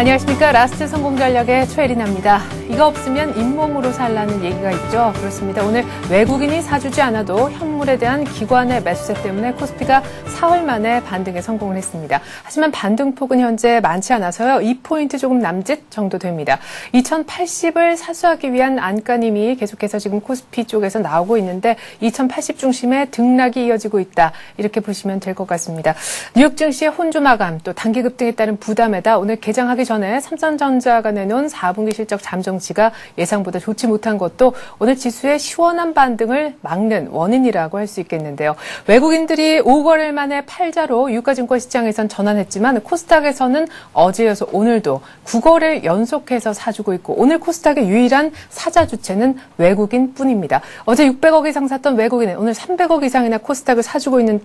안녕하십니까. 라스트 성공 전략의 최혜린입니다. 이거 없으면 잇몸으로 살라는 얘기가 있죠. 그렇습니다. 오늘 외국인이 사주지 않아도 현물에 대한 기관의 매수세 때문에 코스피가 사흘 만에 반등에 성공을 했습니다. 하지만 반등폭은 현재 많지 않아서요. 2포인트 조금 남짓 정도 됩니다. 2080을 사수하기 위한 안간힘이 계속해서 지금 코스피 쪽에서 나오고 있는데 2080 중심의 등락이 이어지고 있다. 이렇게 보시면 될 것 같습니다. 뉴욕 증시의 혼조 마감 또 단기 급등에 따른 부담에다 오늘 개장하기 전에 삼성전자가 내놓은 4분기 실적 잠정치가 예상보다 좋지 못한 것도 오늘 지수의 시원한 반등을 막는 원인이라고 할 수 있겠는데요. 외국인들이 5거래일 만에 팔자로 유가증권 시장에선 전환했지만 코스닥에서는 어제여서 오늘도 9거래일 연속해서 사주고 있고 오늘 코스닥의 유일한 사자 주체는 외국인뿐입니다. 어제 600억 이상 샀던 외국인은 오늘 300억 이상이나 코스닥을 사주고 있는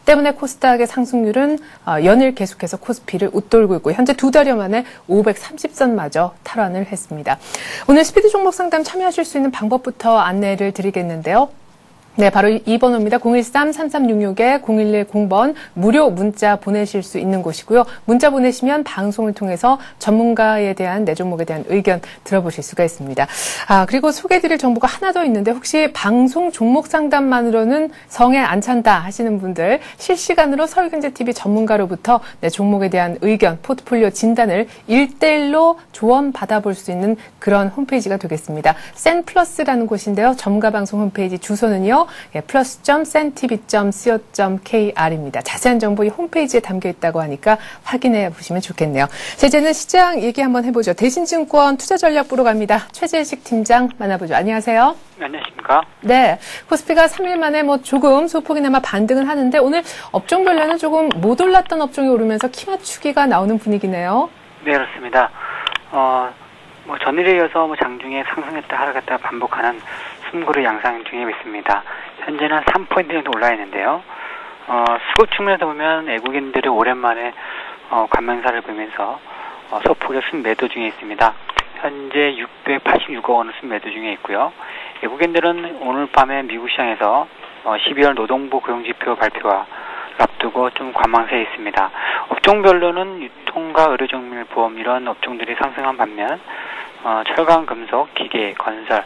때문에 코스닥의 상승률은 연일 계속해서 코스피를 웃돌고 있고 현재 두 달여 만에 530선마저 탈환을 했습니다. 오늘 스피드 종목 상담 참여하실 수 있는 방법부터 안내를 드리겠는데요. 네, 바로 이 번호입니다. 013-3366-0110번 무료 문자 보내실 수 있는 곳이고요. 문자 보내시면 방송을 통해서 전문가에 대한 내 종목에 대한 의견 들어보실 수가 있습니다. 그리고 소개해드릴 정보가 하나 더 있는데 혹시 방송 종목 상담만으로는 성에 안 찬다 하시는 분들 실시간으로 서울경제TV 전문가로부터 내 종목에 대한 의견, 포트폴리오 진단을 1대1로 조언 받아볼 수 있는 그런 홈페이지가 되겠습니다. 센플러스라는 곳인데요. 전문가 방송 홈페이지 주소는요. plus.centtv.co.kr입니다. 자세한 정보 이 홈페이지에 담겨 있다고 하니까 확인해 보시면 좋겠네요. 자, 이제는 시장 얘기 한번 해보죠. 대신증권 투자전략부로 갑니다. 최재식 팀장 만나보죠. 안녕하세요. 안녕하십니까? 네, 코스피가 3일 만에 조금 소폭이나마 반등을 하는데 오늘 업종별로는 조금 못 올랐던 업종이 오르면서 키 맞추기가 나오는 분위기네요. 네, 그렇습니다. 전일에 이어서 장중에 상승했다 하락했다 반복하는 숨고르 양상 중에 있습니다. 현재는 한 3포인트 정도 올라 있는데요. 수급 측면에서 보면 외국인들이 오랜만에 관망사를 보면서 소폭의 순매도 중에 있습니다. 현재 686억 원의 순매도 중에 있고요. 외국인들은 오늘 밤에 미국 시장에서 12월 노동부 고용지표 발표와 앞두고 좀 관망세에 있습니다. 업종별로는 유통과 의료정밀 보험 이런 업종들이 상승한 반면 철강, 금속, 기계, 건설,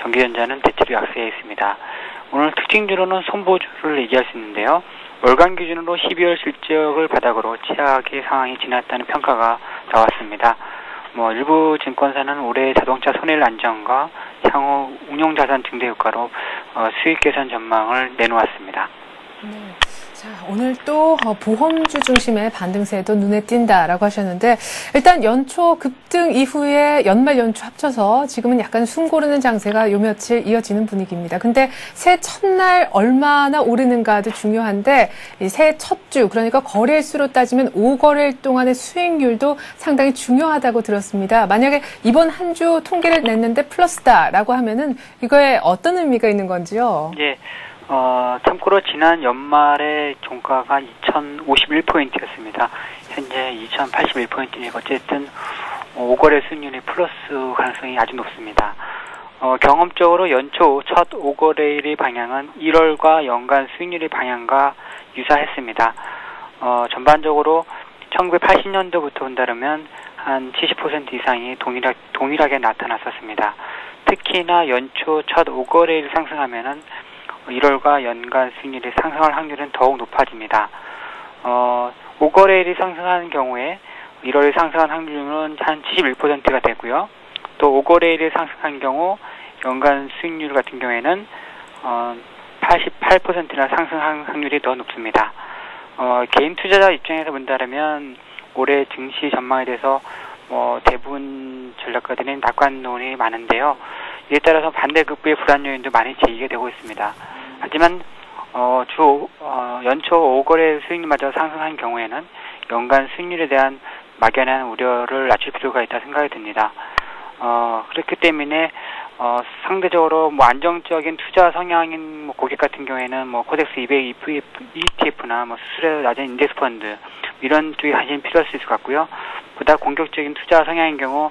전기전자는 대체로 약세에 있습니다. 오늘 특징주로는 손보주를 얘기할 수 있는데요. 월간 기준으로 12월 실적을 바닥으로 최악의 상황이 지났다는 평가가 나왔습니다. 일부 증권사는 올해 자동차 손해율 안정과 향후 운용자산 증대 효과로 수익 개선 전망을 내놓았습니다. 네. 자, 오늘 또 보험주 중심의 반등세도 눈에 띈다라고 하셨는데 일단 연초 급등 이후에 연말 연초 합쳐서 지금은 약간 숨 고르는 장세가 요 며칠 이어지는 분위기입니다. 근데 새해 첫날 얼마나 오르는가도 중요한데 새해 첫 주 그러니까 거래일수로 따지면 5거래일 동안의 수익률도 상당히 중요하다고 들었습니다. 만약에 이번 한 주 통계를 냈는데 플러스다라고 하면은 이거에 어떤 의미가 있는 건지요? 예. 참고로 지난 연말에 종가가 2051포인트였습니다. 현재 2081포인트니까 어쨌든 5거래 수익률이 플러스 가능성이 아주 높습니다. 경험적으로 연초 첫 5거래일의 방향은 1월과 연간 수익률의 방향과 유사했습니다. 전반적으로 1980년도부터 본다면 한 70% 이상이 동일하게 나타났었습니다. 특히나 연초 첫 5거래일 상승하면은 1월과 연간 수익률이 상승할 확률은 더욱 높아집니다. 5거래일이 상승하는 경우에 1월에 상승한 확률은 한 71%가 되고요. 또 5거래일이 상승한 경우 연간 수익률 같은 경우에는 88%나 상승한 확률이 더 높습니다. 개인 투자자 입장에서 본다면 올해 증시 전망에 대해서 대부분 전략가들은 낙관론이 많은데요. 이에 따라서 반대급부의 불안 요인도 많이 제기가 되고 있습니다. 하지만 연초 5거래 수익률마저 상승한 경우에는 연간 수익률에 대한 막연한 우려를 낮출 필요가 있다 생각이 듭니다. 그렇기 때문에 상대적으로 안정적인 투자 성향인 고객 같은 경우에는 코덱스 200 ETF나 수수료 낮은 인덱스 펀드 이런 쪽에 관심이 필요할 수 있을 것 같고요. 보다 공격적인 투자 성향인 경우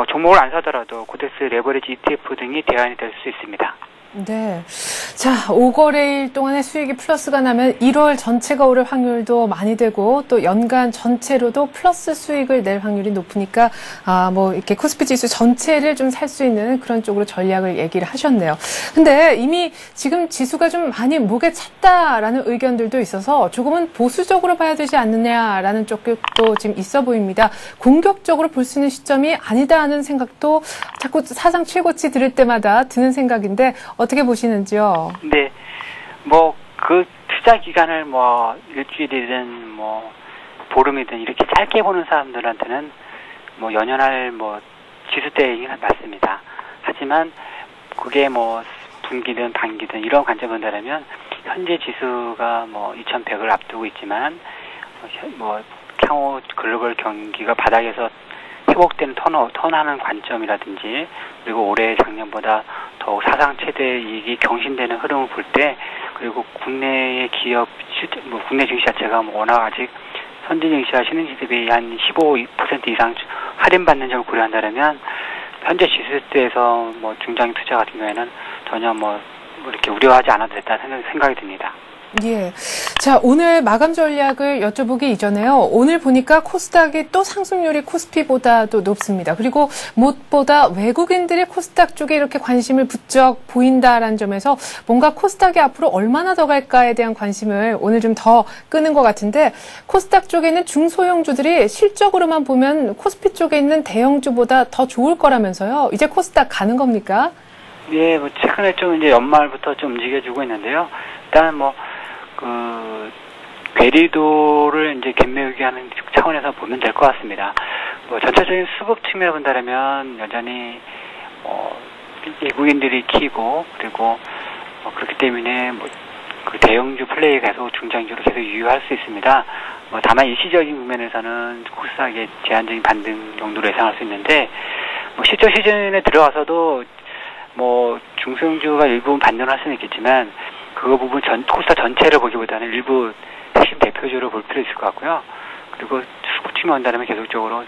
종목을 안 사더라도 코덱스 레버리지 ETF 등이 대안이 될 수 있습니다. 네. 자, 5거래일 동안의 수익이 플러스가 나면 1월 전체가 오를 확률도 많이 되고 또 연간 전체로도 플러스 수익을 낼 확률이 높으니까 뭐 이렇게 코스피 지수 전체를 좀 살 수 있는 그런 쪽으로 전략을 얘기를 하셨네요. 근데 이미 지금 지수가 좀 많이 목에 찼다라는 의견들도 있어서 조금은 보수적으로 봐야 되지 않느냐라는 쪽도 지금 있어 보입니다. 공격적으로 볼 수 있는 시점이 아니다 하는 생각도 자꾸 사상 최고치 들을 때마다 드는 생각인데 어떻게 보시는지요? 네, 뭐 그 투자 기간을 뭐 일주일이든 뭐 보름이든 이렇게 짧게 보는 사람들한테는 뭐 연연할 뭐 지수 대행이 맞습니다. 하지만 그게 뭐 분기든 단기든 이런 관점을 본다면 현재 지수가 뭐 2100을 앞두고 있지만 뭐 향후 글로벌 경기가 바닥에서 회복되는 턴하는 관점이라든지 그리고 올해 작년보다 더욱 사상 최대 이익이 경신되는 흐름을 볼 때 그리고 국내의 기업 뭐 국내 증시 자체가 뭐 워낙 아직 선진 증시와 신흥 대비 한 15% 이상 할인받는 점을 고려한다면 현재 지수대에서 뭐 중장기 투자 같은 경우에는 전혀 뭐 이렇게 우려하지 않아도 됐다는 생각이 듭니다. 예. 자, 오늘 마감 전략을 여쭤보기 이전에요. 오늘 보니까 코스닥이 또 상승률이 코스피보다도 높습니다. 그리고 무엇보다 외국인들이 코스닥 쪽에 이렇게 관심을 부쩍 보인다라는 점에서 뭔가 코스닥이 앞으로 얼마나 더 갈까에 대한 관심을 오늘 좀 더 끄는 것 같은데 코스닥 쪽에 있는 중소형주들이 실적으로만 보면 코스피 쪽에 있는 대형주보다 더 좋을 거라면서요. 이제 코스닥 가는 겁니까? 예, 뭐 최근에 좀 이제 연말부터 좀 움직여주고 있는데요. 일단 뭐 괴리도를 이제 견매우기 하는 차원에서 보면 될 것 같습니다. 뭐 전체적인 수급 측면을 본다면 여전히 외국인들이 키고 그리고 그렇기 때문에 뭐 그 대형주 플레이 계속 중장기로 계속 유효할 수 있습니다. 뭐 다만 일시적인 국면에서는 코스닥의 제한적인 반등 정도로 예상할 수 있는데 뭐 실적 시즌에 들어와서도 뭐 중소형주가 일부 반등을 할 수는 있겠지만 그 부분 코스닥 전체를 보기보다는 일부 핵심 대표주로 볼 필요 있을 것 같고요. 그리고 수급 측면 온다면 계속적으로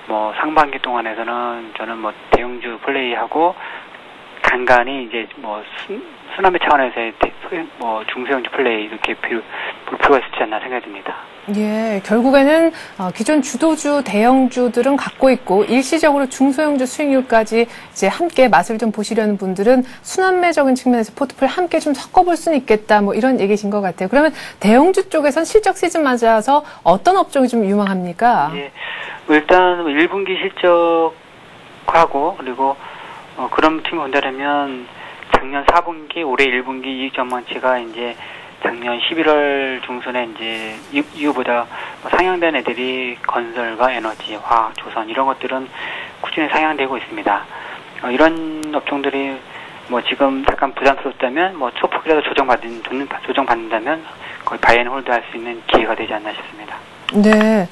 뭐 상반기 동안에서는 저는 뭐 대형주 플레이하고 간간히 이제 뭐 순환매 차원에서의 뭐 중소형주 플레이 이렇게 볼 필요가 있지 않나 생각이 듭니다. 예, 결국에는 기존 주도주, 대형주들은 갖고 있고 일시적으로 중소형주 수익률까지 이제 함께 맛을 좀 보시려는 분들은 순환매적인 측면에서 포트폴리오 함께 좀 섞어볼 수는 있겠다, 뭐 이런 얘기신 것 같아요. 그러면 대형주 쪽에선 실적 시즌 맞아서 어떤 업종이 좀 유망합니까? 예, 일단 1분기 실적하고 그리고 그런 팀을 본다면 작년 4분기, 올해 1분기 이익 전망치가 이제 작년 11월 중순에 이제 이후보다 상향된 애들이 건설과 에너지, 화학, 조선 이런 것들은 꾸준히 상향되고 있습니다. 이런 업종들이 뭐 지금 약간 부담스럽다면 뭐 소폭이라도 조정받는다면 거의 바이앤 홀드 할 수 있는 기회가 되지 않나 싶습니다. 네.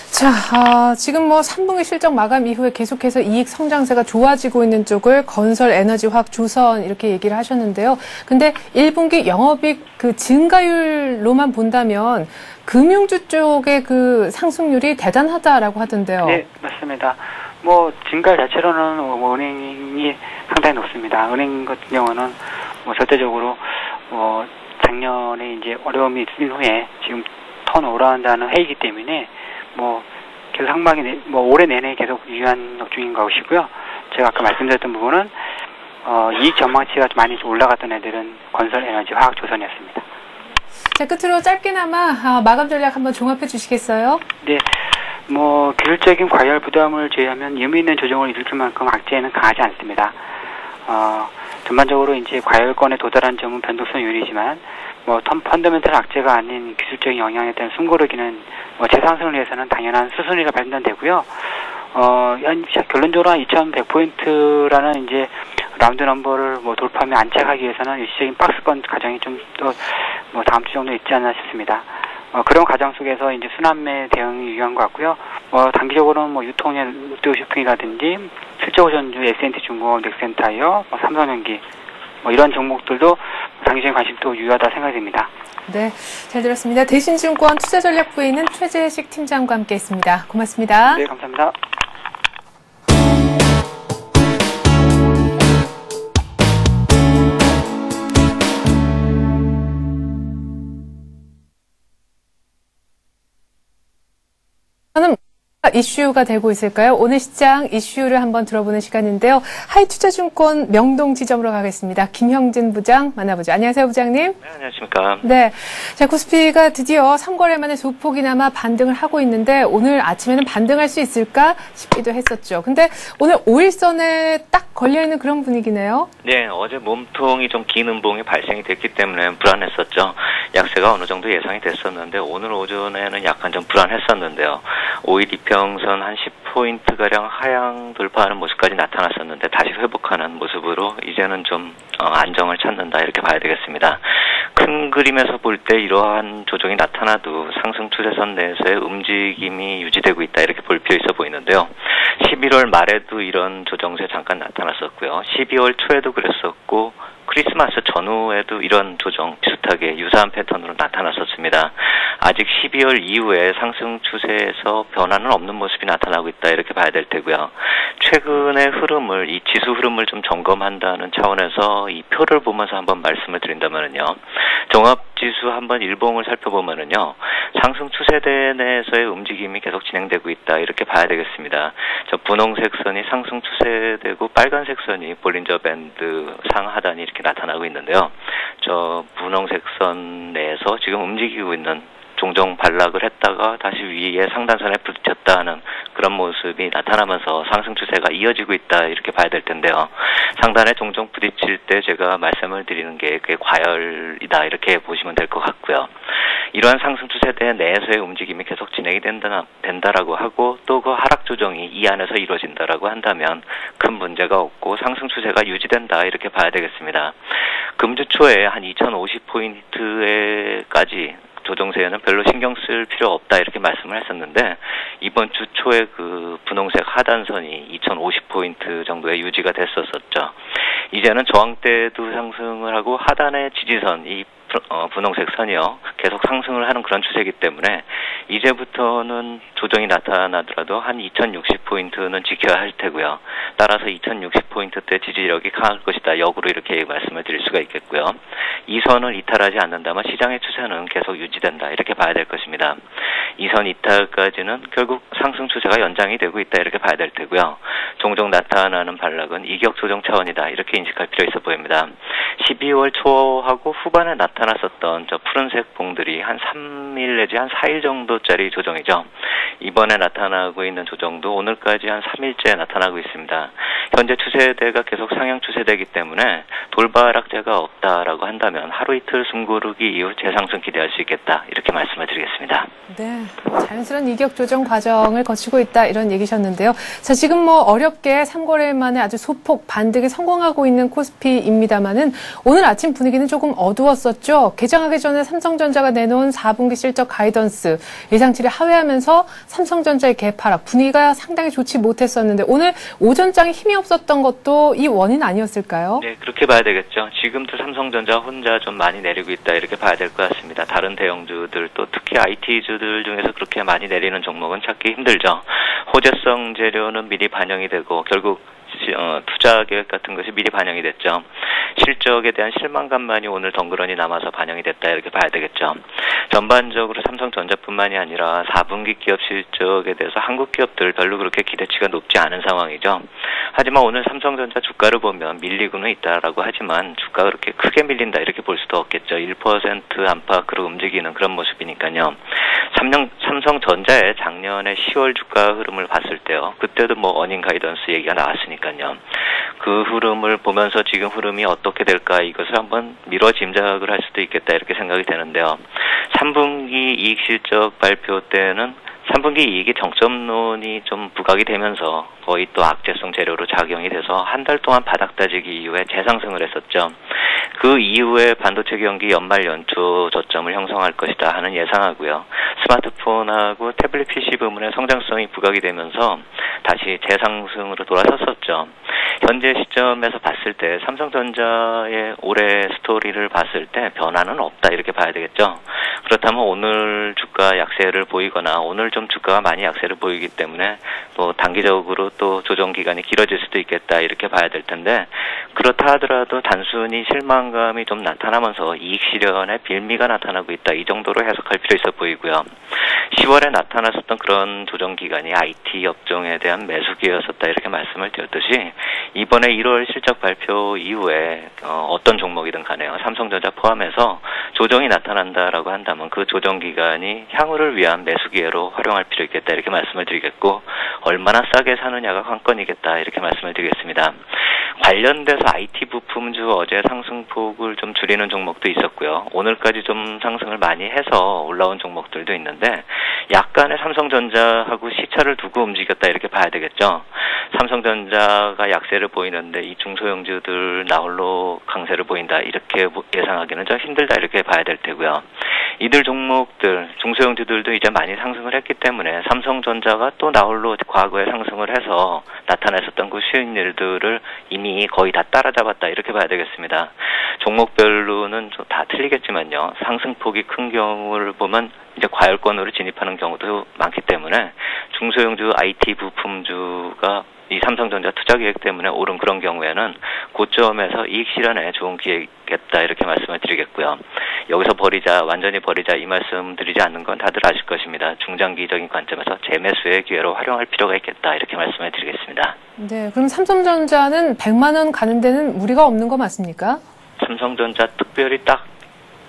자, 지금 뭐 3분기 실적 마감 이후에 계속해서 이익 성장세가 좋아지고 있는 쪽을 건설, 에너지, 화학, 조선 이렇게 얘기를 하셨는데요. 근데 1분기 영업이익 그 증가율로만 본다면 금융주 쪽의 그 상승률이 대단하다라고 하던데요. 네, 맞습니다. 뭐 증가율 자체로는 뭐 은행이 상당히 높습니다. 은행 같은 경우는 뭐 절대적으로 작년에 이제 어려움이 있은 후에 지금 턴 오라한다는 회의이기 때문에 뭐 계속 상반기 뭐 올해 내내 계속 유효한 업종인 것이고요. 제가 아까 말씀드렸던 부분은 이익 전망치가 많이 올라갔던 애들은 건설, 에너지, 화학, 조선이었습니다. 자, 끝으로 짧게나마 마감 전략 한번 종합해 주시겠어요? 네, 뭐 기술적인 과열 부담을 제외하면 의미 있는 조정을 일으킬 만큼 악재는 강하지 않습니다. 전반적으로 이제 과열권에 도달한 점은 변동성 요인이지만 뭐 펀더멘털 악재가 아닌 기술적인 영향에 대한 숨고르기는 뭐 재상승을 위해서는 당연한 수순위가 판단되고요. 결론적으로 한 2,100포인트라는 이제 라운드 넘버를 뭐 돌파하며 안착하기 위해서는 일시적인 박스권 과정이 좀 더 뭐 다음 주 정도 있지 않나 싶습니다. 그런 과정 속에서 이제 순환매 대응이 유효한 것 같고요. 단기적으로는 뭐 유통의 롯데쇼핑이라든지 실적 전주, S&T 중공업, 넥센타이어, 삼성전기 뭐 이런 종목들도 장기적인 관심도 유효하다 생각이 듭니다. 네, 잘 들었습니다. 대신증권 투자전략부에 있는 최재식 팀장과 함께했습니다. 고맙습니다. 네, 감사합니다. 이슈가 되고 있을까요? 오늘 시장 이슈를 한번 들어보는 시간인데요. 하이투자증권 명동지점으로 가겠습니다. 김형진 부장 만나보죠. 안녕하세요, 부장님. 네, 안녕하십니까. 네. 자, 코스피가 드디어 3거래 만에 소폭이나마 반등을 하고 있는데 오늘 아침에는 반등할 수 있을까 싶기도 했었죠. 근데 오늘 5일선에 딱 걸려있는 그런 분위기네요. 네, 어제 몸통이 좀 긴 음봉이 발생이 됐기 때문에 불안했었죠. 약세가 어느 정도 예상이 됐었는데 오늘 오전에는 약간 좀 불안했었는데요. 5일 이평선 한 10포인트가량 하향 돌파하는 모습까지 나타났었는데 다시 회복하는 모습으로 이제는 좀 안정을 찾는다 이렇게 봐야 되겠습니다. 큰 그림에서 볼 때 이러한 조정이 나타나도 상승 추세선 내에서의 움직임이 유지되고 있다 이렇게 볼 필요 있어 보이는데요. 11월 말에도 이런 조정세 잠깐 나타났었고요. 12월 초에도 그랬었고 크리스마스 전후에도 이런 조정 비슷하게 유사한 패턴으로 나타났었습니다. 아직 12월 이후에 상승 추세에서 변화는 없는 모습이 나타나고 있다 이렇게 봐야 될 테고요. 최근의 흐름을 이 지수 흐름을 좀 점검한다는 차원에서 이 표를 보면서 한번 말씀을 드린다면은요. 종합지수 한번 일봉을 살펴보면은요. 상승 추세대 내에서의 움직임이 계속 진행되고 있다 이렇게 봐야 되겠습니다. 저 분홍색 선이 상승 추세되고 빨간색 선이 볼린저 밴드 상하단이 이렇게 나타나고 있는데요. 저 분홍색 선 내에서 지금 움직이고 있는 종종 반락을 했다가 다시 위에 상단선에 부딪혔다 하는 그런 모습이 나타나면서 상승 추세가 이어지고 있다 이렇게 봐야 될 텐데요. 상단에 종종 부딪힐 때 제가 말씀을 드리는 게 그게 과열이다 이렇게 보시면 될 것 같고요. 이러한 상승 추세대 내에서의 움직임이 계속 진행이 된다라고 하고 또 그 하락 조정이 이 안에서 이루어진다라고 한다면 큰 문제가 없고 상승 추세가 유지된다 이렇게 봐야 되겠습니다. 금주 초에 한 2050포인트에까지 조정세에는 별로 신경 쓸 필요 없다 이렇게 말씀을 했었는데 이번 주 초에 그 분홍색 하단선이 2050포인트 정도의 유지가 됐었었죠. 이제는 저항 때도 상승을 하고 하단의 지지선 이 분홍색 선이요 계속 상승을 하는 그런 추세이기 때문에 이제부터는 조정이 나타나더라도 한 2060포인트는 지켜야 할 테고요. 따라서 2060포인트 때 지지력이 강할 것이다. 역으로 이렇게 말씀을 드릴 수가 있겠고요. 이 선을 이탈하지 않는다면 시장의 추세는 계속 유지된다. 이렇게 봐야 될 것입니다. 이 선 이탈까지는 결국 상승 추세가 연장이 되고 있다. 이렇게 봐야 될 테고요. 종종 나타나는 반락은 이격 조정 차원이다. 이렇게 인식할 필요 있어 보입니다. 12월 초하고 후반에 나타났었던 저 푸른색 봉들이 한 3일 내지 한 4일 정도짜리 조정이죠. 이번에 나타나고 있는 조정도 오늘까지 한 3일째 나타나고 있습니다. 현재 추세대가 계속 상향 추세되기 때문에 돌바락재가 없다라고 한다면 하루 이틀 숨고르기 이후 재상승 기대할 수 있겠다. 이렇게 말씀을 드리겠습니다. 네, 자연스러운 이격 조정 과정을 거치고 있다 이런 얘기셨는데요. 자, 지금 뭐 어렵게 3거래 만에 아주 소폭 반등에 성공하고 있는 코스피입니다만은 오늘 아침 분위기는 조금 어두웠었죠. 개장하기 전에 삼성전자가 내놓은 4분기 실적 가이던스 예상치를 하회하면서 삼성전자의 개파락 분위기가 상당히 좋지 못했었는데 오늘 오전장에 힘이 없었던 것도 이 원인 아니었을까요? 네, 그렇게 봐야 되겠죠. 지금도 삼성전자 혼자 좀 많이 내리고 있다 이렇게 봐야 될 것 같습니다. 다른 대형주들 또 특히 IT주들 중에서 그렇게 많이 내리는 종목은 찾기 힘들죠. 호재성 재료는 미리 반영이 되고 결국 투자 계획 같은 것이 미리 반영이 됐죠. 실적에 대한 실망감만이 오늘 덩그러니 남아서 반영이 됐다 이렇게 봐야 되겠죠. 전반적으로 삼성전자뿐만이 아니라 4분기 기업 실적에 대해서 한국 기업들 별로 그렇게 기대치가 높지 않은 상황이죠. 하지만 오늘 삼성전자 주가를 보면 밀리고는 있다라고 하지만 주가가 그렇게 크게 밀린다 이렇게 볼 수도 없겠죠. 1% 안팎으로 움직이는 그런 모습이니까요. 삼성전자의 작년에 10월 주가 흐름을 봤을 때요. 그때도 뭐 어닝 가이던스 얘기가 나왔으니까요. 그 흐름을 보면서 지금 흐름이 어떻게 될까 이것을 한번 미뤄 짐작을 할 수도 있겠다 이렇게 생각이 되는데요. 3분기 이익 실적 발표 때는 3분기 이익이 정점론이 좀 부각이 되면서 거의 또 악재성 재료로 작용이 돼서 한 달 동안 바닥 다지기 이후에 재상승을 했었죠. 그 이후에 반도체 경기 연말 연초 저점을 형성할 것이다 하는 예상하고요. 스마트폰하고 태블릿 PC 부문의 성장성이 부각이 되면서 다시 재상승으로 돌아섰었죠. 현재 시점에서 봤을 때 삼성전자의 올해 스토리를 봤을 때 변화는 없다 이렇게 봐야 되겠죠. 그렇다면 오늘 주가 약세를 보이거나 오늘 좀 주가가 많이 약세를 보이기 때문에 뭐 단기적으로 또 조정 기간이 길어질 수도 있겠다 이렇게 봐야 될 텐데, 그렇다 하더라도 단순히 실망감이 좀 나타나면서 이익 실현의 빌미가 나타나고 있다 이 정도로 해석할 필요 있어 보이고요. 10월에 나타났었던 그런 조정 기간이 IT 업종에 대한 매수 기회였었다 이렇게 말씀을 드렸듯이, 이번에 1월 실적 발표 이후에 어떤 종목이든 간에요, 삼성전자 포함해서 조정이 나타난다라고 한다면 그 조정 기간이 향후를 위한 매수 기회로 활용할 필요 있겠다 이렇게 말씀을 드리겠고, 얼마나 싸게 사느냐가 관건이겠다 이렇게 말씀을 드리겠습니다. 관련돼서 IT 부품주 어제 상승폭을 좀 줄이는 종목도 있었고요. 오늘까지 좀 상승을 많이 해서 올라온 종목들도 있는데, 약간의 삼성전자하고 시차를 두고 움직였다 이렇게 봐야 되겠죠. 삼성전자가 약세를 보이는데 이 중소형주들 나홀로 강세를 보인다 이렇게 예상하기는 좀 힘들다 이렇게 봐야 될 테고요. 이들 종목들, 중소형주들도 이제 많이 상승을 했기 때문에 삼성전자가 또 나홀로 과거에 상승을 해서 나타냈었던 그 수익률들을 이미 거의 다 따라잡았다 이렇게 봐야 되겠습니다. 종목별로는 좀 다 틀리겠지만요, 상승폭이 큰 경우를 보면 이제 과열권으로 진입하는 경우도 많기 때문에 중소형주 IT 부품주가 이 삼성전자 투자 계획 때문에 오른 그런 경우에는 고점에서 이익 실현에 좋은 기회겠다 이렇게 말씀을 드리겠고요. 여기서 완전히 버리자 이 말씀 드리지 않는 건 다들 아실 것입니다. 중장기적인 관점에서 재매수의 기회로 활용할 필요가 있겠다 이렇게 말씀을 드리겠습니다. 네, 그럼 삼성전자는 100만 원 가는 데는 무리가 없는 거 맞습니까? 삼성전자 특별히 딱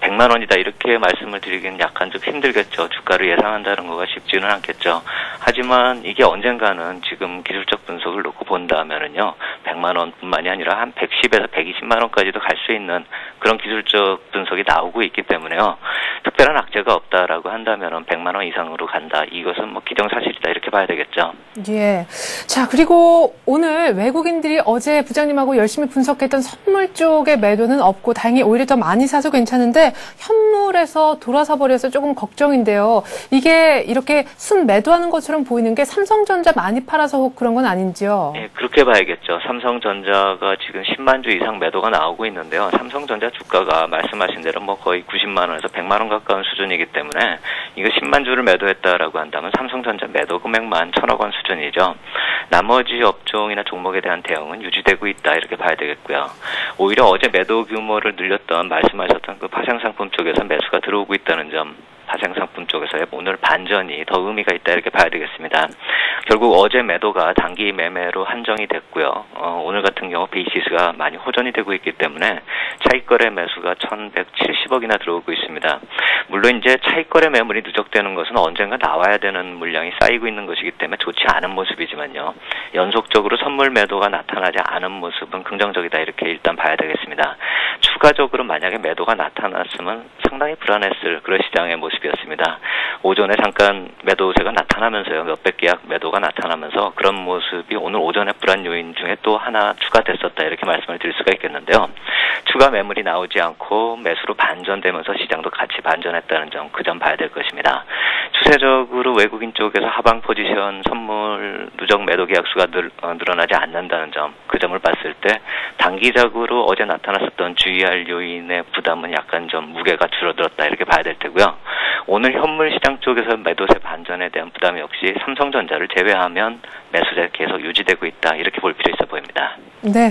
100만 원이다 이렇게 말씀을 드리기는 약간 좀 힘들겠죠. 주가를 예상한다는 거가 쉽지는 않겠죠. 하지만 이게 언젠가는 지금 기술적 분석을 놓고 본다면은요, 100만 원뿐만이 아니라 한 110에서 120만 원까지도 갈 수 있는 그런 기술적 분석이 나오고 있기 때문에요. 특별한 악재가 없다라고 한다면은 100만 원 이상으로 간다. 이것은 뭐 기정사실이다 이렇게 봐야 되겠죠. 예. 자, 그리고 오늘 외국인들이 어제 부장님하고 열심히 분석했던 선물 쪽의 매도는 없고 다행히 오히려 더 많이 사서 괜찮은데, 현물에서 돌아서 버려서 조금 걱정인데요. 이게 이렇게 순 매도하는 것처럼 보이는 게 삼성전자 많이 팔아서 그런 건 아닌지요? 네, 그렇게 봐야겠죠. 삼성전자가 지금 10만 주 이상 매도가 나오고 있는데요. 삼성전자 주가가 말씀하신 대로 뭐 거의 90만 원에서 100만 원 가까운 수준이기 때문에 이거 10만 주를 매도했다라고 한다면 삼성전자 매도 금액만 1,000억 원 수준이죠. 나머지 업종이나 종목에 대한 대응은 유지되고 있다 이렇게 봐야 되겠고요. 오히려 어제 매도 규모를 늘렸던 말씀하셨던 그 파생상품 쪽에서 매수가 들어오고 있다는 점, 파생상품 쪽에서의 오늘 반전이 더 의미가 있다 이렇게 봐야 되겠습니다. 결국 어제 매도가 단기 매매로 한정이 됐고요. 오늘 같은 경우 베이시스가 많이 호전이 되고 있기 때문에 차익거래 매수가 1,170억이나 들어오고 있습니다. 물론 이제 차익거래 매물이 누적되는 것은 언젠가 나와야 되는 물량이 쌓이고 있는 것이기 때문에 좋지 않은 모습이지만요, 연속적으로 선물 매도가 나타나지 않은 모습은 긍정적이다 이렇게 일단 봐야 되겠습니다. 추가적으로 만약에 매도가 나타났으면 상당히 불안했을 그런 시장의 모습이었습니다. 오전에 잠깐 매도세가 나타나면서요, 몇백 계약 매도가 나타나면서 그런 모습이 오늘 오전에 불안 요인 중에 또 하나 추가됐었다 이렇게 말씀을 드릴 수가 있겠는데요. 추가 매물이 나오지 않고 매수로 반전되면서 시장도 같이 반전했다는 점, 그 점 봐야 될 것입니다. 추세적으로 외국인 쪽에서 하방 포지션 선물 누적 매도 계약수가 늘어나지 않는다는 점, 그 점을 봤을 때 단기적으로 어제 나타났었던 주의할 요인의 부담은 약간 좀 무게가 줄어들었다 이렇게 봐야 될 테고요. 오늘 현물 시장 쪽에서 매도세 반전에 대한 부담 역시 삼성전자를 제외하면 매수세 계속 유지되고 있다 이렇게 볼 필요 있어 보입니다. 네.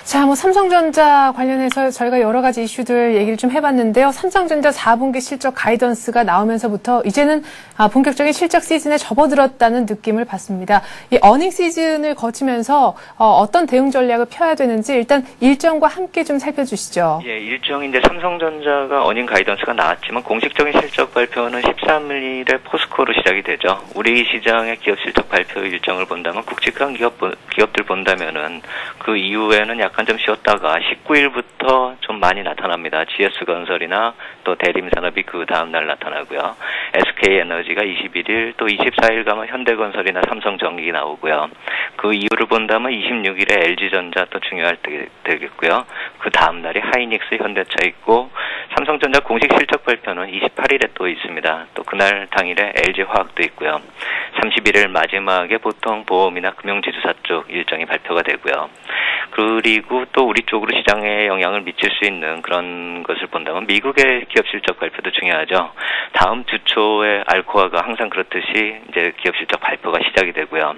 자, 뭐 삼성전자 관련해서 저희가 여러 가지 이슈들 얘기를 좀 해봤는데요. 삼성전자 4분기 실적 가이던스가 나오면서부터 이제는 본격적인 실적 시즌에 접어들었다는 느낌을 받습니다. 이 어닝 시즌을 거치면서 어떤 대응 전략을 펴야 되는지 일단 일정과 함께 좀 살펴주시죠. 예, 일정인데 삼성전자가 어닝 가이던스가 나왔지만 공식적인 실적 발표는 13일에 포스코로 시작이 되죠. 우리 시장의 기업 실적 발표 일정을 본다면 굵직한 기업들 본다면은 그 이후에는 약간 좀 쉬었다가 19일부터 좀 많이 나타납니다. GS건설이나 또 대림산업이 그 다음날 나타나고요. SK에너지가 21일, 또 24일 가면 현대건설이나 삼성전기 나오고요. 그 이유를 본다면 26일에 LG전자 또 중요할 때 되겠고요. 그 다음날이 하이닉스, 현대차 있고 삼성전자 공식 실적 발표는 28일에 또 있습니다. 또 그날 당일에 LG화학도 있고요. 31일 마지막에 보통 보험이나 금융지주사 쪽 일정이 발표가 되고요. 그리고 또 우리 쪽으로 시장에 영향을 미칠 수 있는 그런 것을 본다면 미국의 기업 실적 발표도 중요하죠. 다음 주 초에 알코아가 항상 그렇듯이 이제 기업 실적 발표가 시작이 되고요.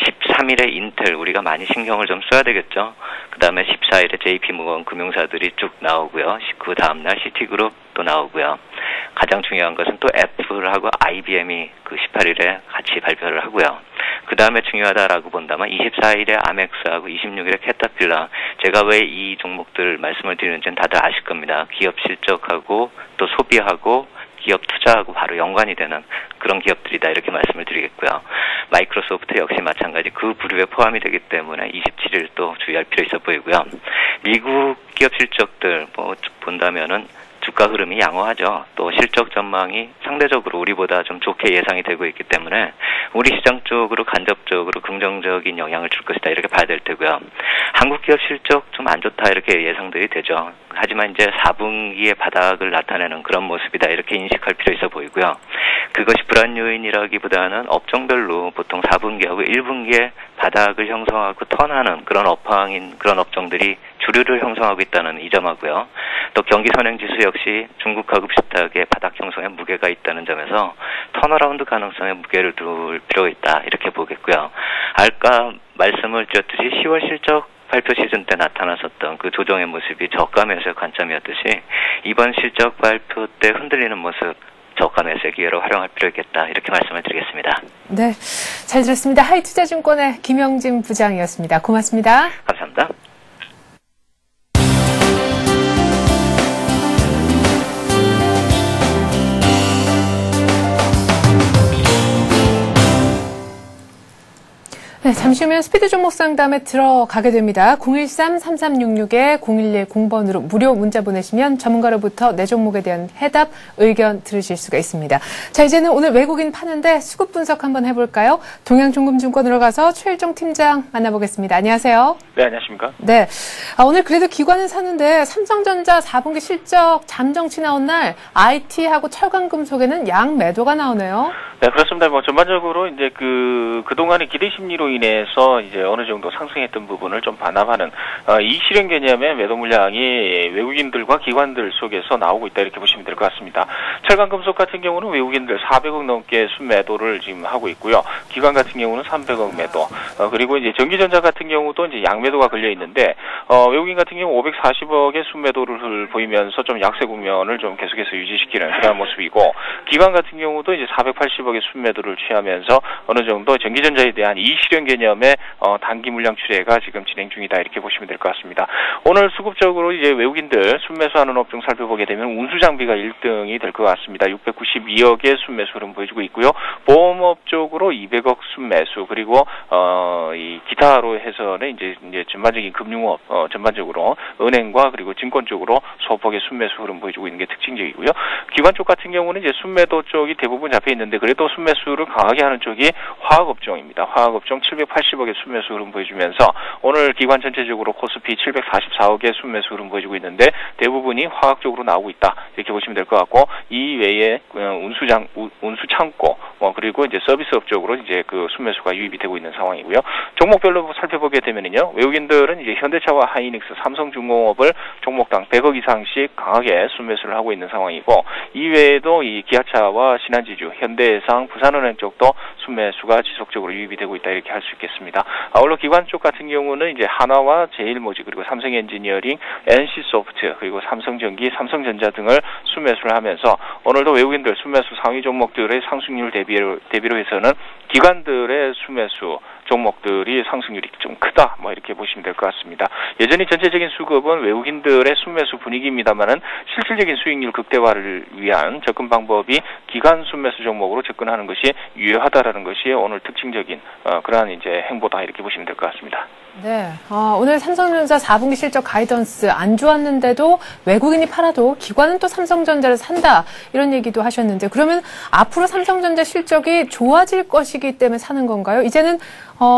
13일에 인텔 우리가 많이 신경을 좀 써야 되겠죠. 그 다음에 14일에 JP모건 금융사들이 쭉 나오고요. 그 다음날 시티그룹 또 나오고요. 가장 중요한 것은 또 애플하고 IBM이 그 18일에 같이 발표를 하고요. 그 다음에 중요하다라고 본다면 24일에 아멕스하고 26일에 캐터필라. 제가 왜 이 종목들 말씀을 드리는지는 다들 아실 겁니다. 기업 실적하고 또 소비하고 기업 투자하고 바로 연관이 되는 그런 기업들이다 이렇게 말씀을 드리겠고요. 마이크로소프트 역시 마찬가지 그 부류에 포함이 되기 때문에 27일 또 주의할 필요 있어 보이고요. 미국 기업 실적들 본다면은 주가 흐름이 양호하죠. 또 실적 전망이 상대적으로 우리보다 좀 좋게 예상이 되고 있기 때문에 우리 시장 쪽으로 간접적으로 긍정적인 영향을 줄 것이다 이렇게 봐야 될 테고요. 한국 기업 실적 좀 안 좋다 이렇게 예상들이 되죠. 하지만 이제 4분기의 바닥을 나타내는 그런 모습이다 이렇게 인식할 필요 있어 보이고요. 그것이 불안 요인이라기보다는 업종별로 보통 4분기하고 1분기에 바닥을 형성하고 턴하는 그런 업황인 그런 업종들이 주류를 형성하고 있다는 이 점하고요. 또 경기 선행지수 역시 중국하고 비슷하게 바닥 형성에 무게가 있다는 점에서 턴어라운드 가능성에 무게를 둘 필요가 있다 이렇게 보겠고요. 아까 말씀을 드렸듯이 10월 실적 발표 시즌 때 나타났었던 그 조정의 모습이 저가 매수의 관점이었듯이 이번 실적 발표 때 흔들리는 모습 저가 매수의 기회로 활용할 필요 있겠다 이렇게 말씀을 드리겠습니다. 네, 잘 들었습니다. 하이투자증권의 김영진 부장이었습니다. 고맙습니다. 감사합니다. 네, 잠시 후면 스피드 종목 상담에 들어가게 됩니다. 013-3366-0110번으로 무료 문자 보내시면 전문가로부터 내 종목에 대한 해답, 의견 들으실 수가 있습니다. 자, 이제는 오늘 외국인 파는데 수급 분석 한번 해볼까요? 동양종금증권으로 가서 최일종 팀장 만나보겠습니다. 안녕하세요. 네, 안녕하십니까? 네. 오늘 그래도 기관은 사는데 삼성전자 4분기 실적 잠정치 나온 날 IT하고 철강금속에는 양 매도가 나오네요. 네, 그렇습니다. 전반적으로 이제 그동안의 기대 심리로 인해서 이제 어느 정도 상승했던 부분을 좀 반납하는, 이 실현 개념의 매도 물량이 외국인들과 기관들 속에서 나오고 있다 이렇게 보시면 될 것 같습니다. 철강금속 같은 경우는 외국인들 400억 넘게 순매도를 지금 하고 있고요. 기관 같은 경우는 300억 매도, 그리고 이제 전기전자 같은 경우도 이제 양매도가 걸려 있는데, 외국인 같은 경우 540억의 순매도를 보이면서 좀 약세 국면을 좀 계속해서 유지시키는 그런 모습이고, 기관 같은 경우도 이제 480억의 순매도를 취하면서 어느 정도 전기전자에 대한 이 실현 개념의 단기 물량 출회가 지금 진행 중이다 이렇게 보시면 될 것 같습니다. 오늘 수급적으로 이제 외국인들 순매수하는 업종 살펴보게 되면 운수장비가 1등이 될 것 같습니다. 692억의 순매수 흐름 보여주고 있고요. 보험업 쪽으로 200억 순매수, 그리고 이 기타로 해서는 이제 전반적인 금융업, 전반적으로 은행과 그리고 증권 쪽으로 소폭의 순매수 흐름 보여주고 있는 게 특징적이고요. 기관 쪽 같은 경우는 이제 순매도 쪽이 대부분 잡혀 있는데, 그래도 순매수를 강하게 하는 쪽이 화학업종입니다. 화학업종 780억의 순매수 흐름 보여주면서 오늘 기관 전체적으로 코스피 744억의 순매수 흐름 보여주고 있는데, 대부분이 화학 쪽으로 나오고 있다 이렇게 보시면 될 것 같고, 이 외에 운수창고, 그리고 이제 서비스업 쪽으로 이제 그 순매수가 유입이 되고 있는 상황이고요. 종목별로 살펴보게 되면요, 외국인들은 이제 현대차와 하이닉스, 삼성중공업을 종목당 100억 이상씩 강하게 순매수를 하고 있는 상황이고, 이외에도 이 기아차와 신한지주, 현대해상, 부산은행 쪽도 순매수가 지속적으로 유입이 되고 있다 이렇게 할 수 있겠습니다. 아울러 기관 쪽 같은 경우는 이제 하나와 제일모직, 그리고 삼성엔지니어링, NC소프트, 그리고 삼성전기, 삼성전자 등을 순매수를 하면서 오늘도 외국인들 순매수 상위 종목들의 상승률 대비로 해서는 기관들의 순매수 종목들이 상승률이 좀 크다, 이렇게 보시면 될 것 같습니다. 여전히 전체적인 수급은 외국인들의 순매수 분위기입니다만은 실질적인 수익률 극대화를 위한 접근 방법이 기관 순매수 종목으로 접근하는 것이 유효하다라는 것이 오늘 특징적인 그러한 이제 행보다 이렇게 보시면 될 것 같습니다. 네, 오늘 삼성전자 4분기 실적 가이던스 안 좋았는데도 외국인이 팔아도 기관은 또 삼성전자를 산다 이런 얘기도 하셨는데, 그러면 앞으로 삼성전자 실적이 좋아질 것이기 때문에 사는 건가요? 이제는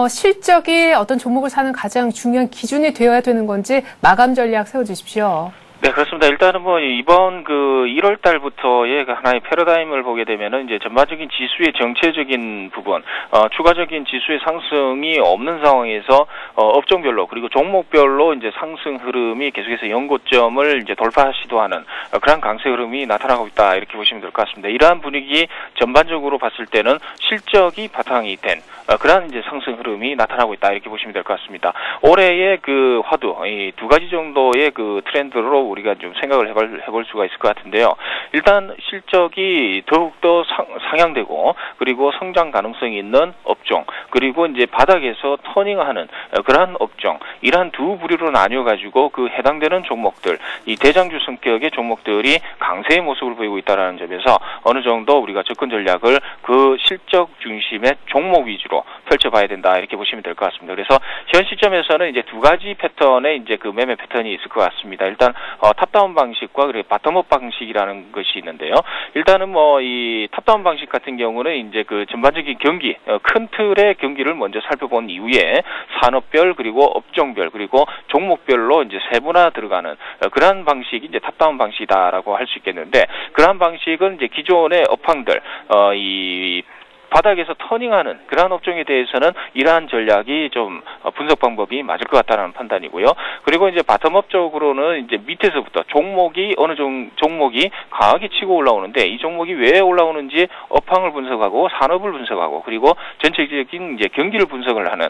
실적이 어떤 종목을 사는 가장 중요한 기준이 되어야 되는 건지 마감 전략 세워주십시오. 네, 그렇습니다. 일단은 뭐 이번 그 1월 달부터의 하나의 패러다임을 보게 되면은 이제 전반적인 지수의 정체적인 부분, 추가적인 지수의 상승이 없는 상황에서 업종별로 그리고 종목별로 이제 상승 흐름이 계속해서 연고점을 이제 돌파 시도하는 그런 강세 흐름이 나타나고 있다 이렇게 보시면 될 것 같습니다. 이러한 분위기 전반적으로 봤을 때는 실적이 바탕이 된 그러한 이제 상승 흐름이 나타나고 있다 이렇게 보시면 될 것 같습니다. 올해의 그 화두 이 두 가지 정도의 그 트렌드로 우리가 좀 생각을 해볼 수가 있을 것 같은데요. 일단 실적이 더욱더 상향되고 그리고 성장 가능성이 있는 업종 그리고 이제 바닥에서 터닝하는 그러한 업종 이러한 두 부류로 나뉘어가지고 그 해당되는 종목들 이 대장주 성격의 종목들이 강세의 모습을 보이고 있다는 점에서 어느 정도 우리가 접근 전략을 그 실적 중심의 종목 위주로 펼쳐봐야 된다 이렇게 보시면 될 것 같습니다. 그래서 현 시점에서는 이제 두 가지 패턴의 이제 그 매매 패턴이 있을 것 같습니다. 일단 탑다운 방식과 그리고 바텀업 방식이라는 것이 있는데요. 일단은 뭐 이 탑다운 방식 같은 경우는 이제 그 전반적인 경기 큰 틀의 경기를 먼저 살펴본 이후에 산업별 그리고 업종별 그리고 종목별로 이제 세분화 들어가는 그러한 방식이 이제 탑다운 방식이다라고 할 수 있겠는데 그러한 방식은 이제 기존의 업황들 이 바닥에서 터닝하는 그러한 업종에 대해서는 이러한 전략이 좀 분석 방법이 맞을 것 같다는 판단이고요. 그리고 이제 바텀업 쪽으로는 이제 밑에서부터 종목이 어느 종목이 강하게 치고 올라오는데 이 종목이 왜 올라오는지 업황을 분석하고 산업을 분석하고 그리고 전체적인 이제 경기를 분석을 하는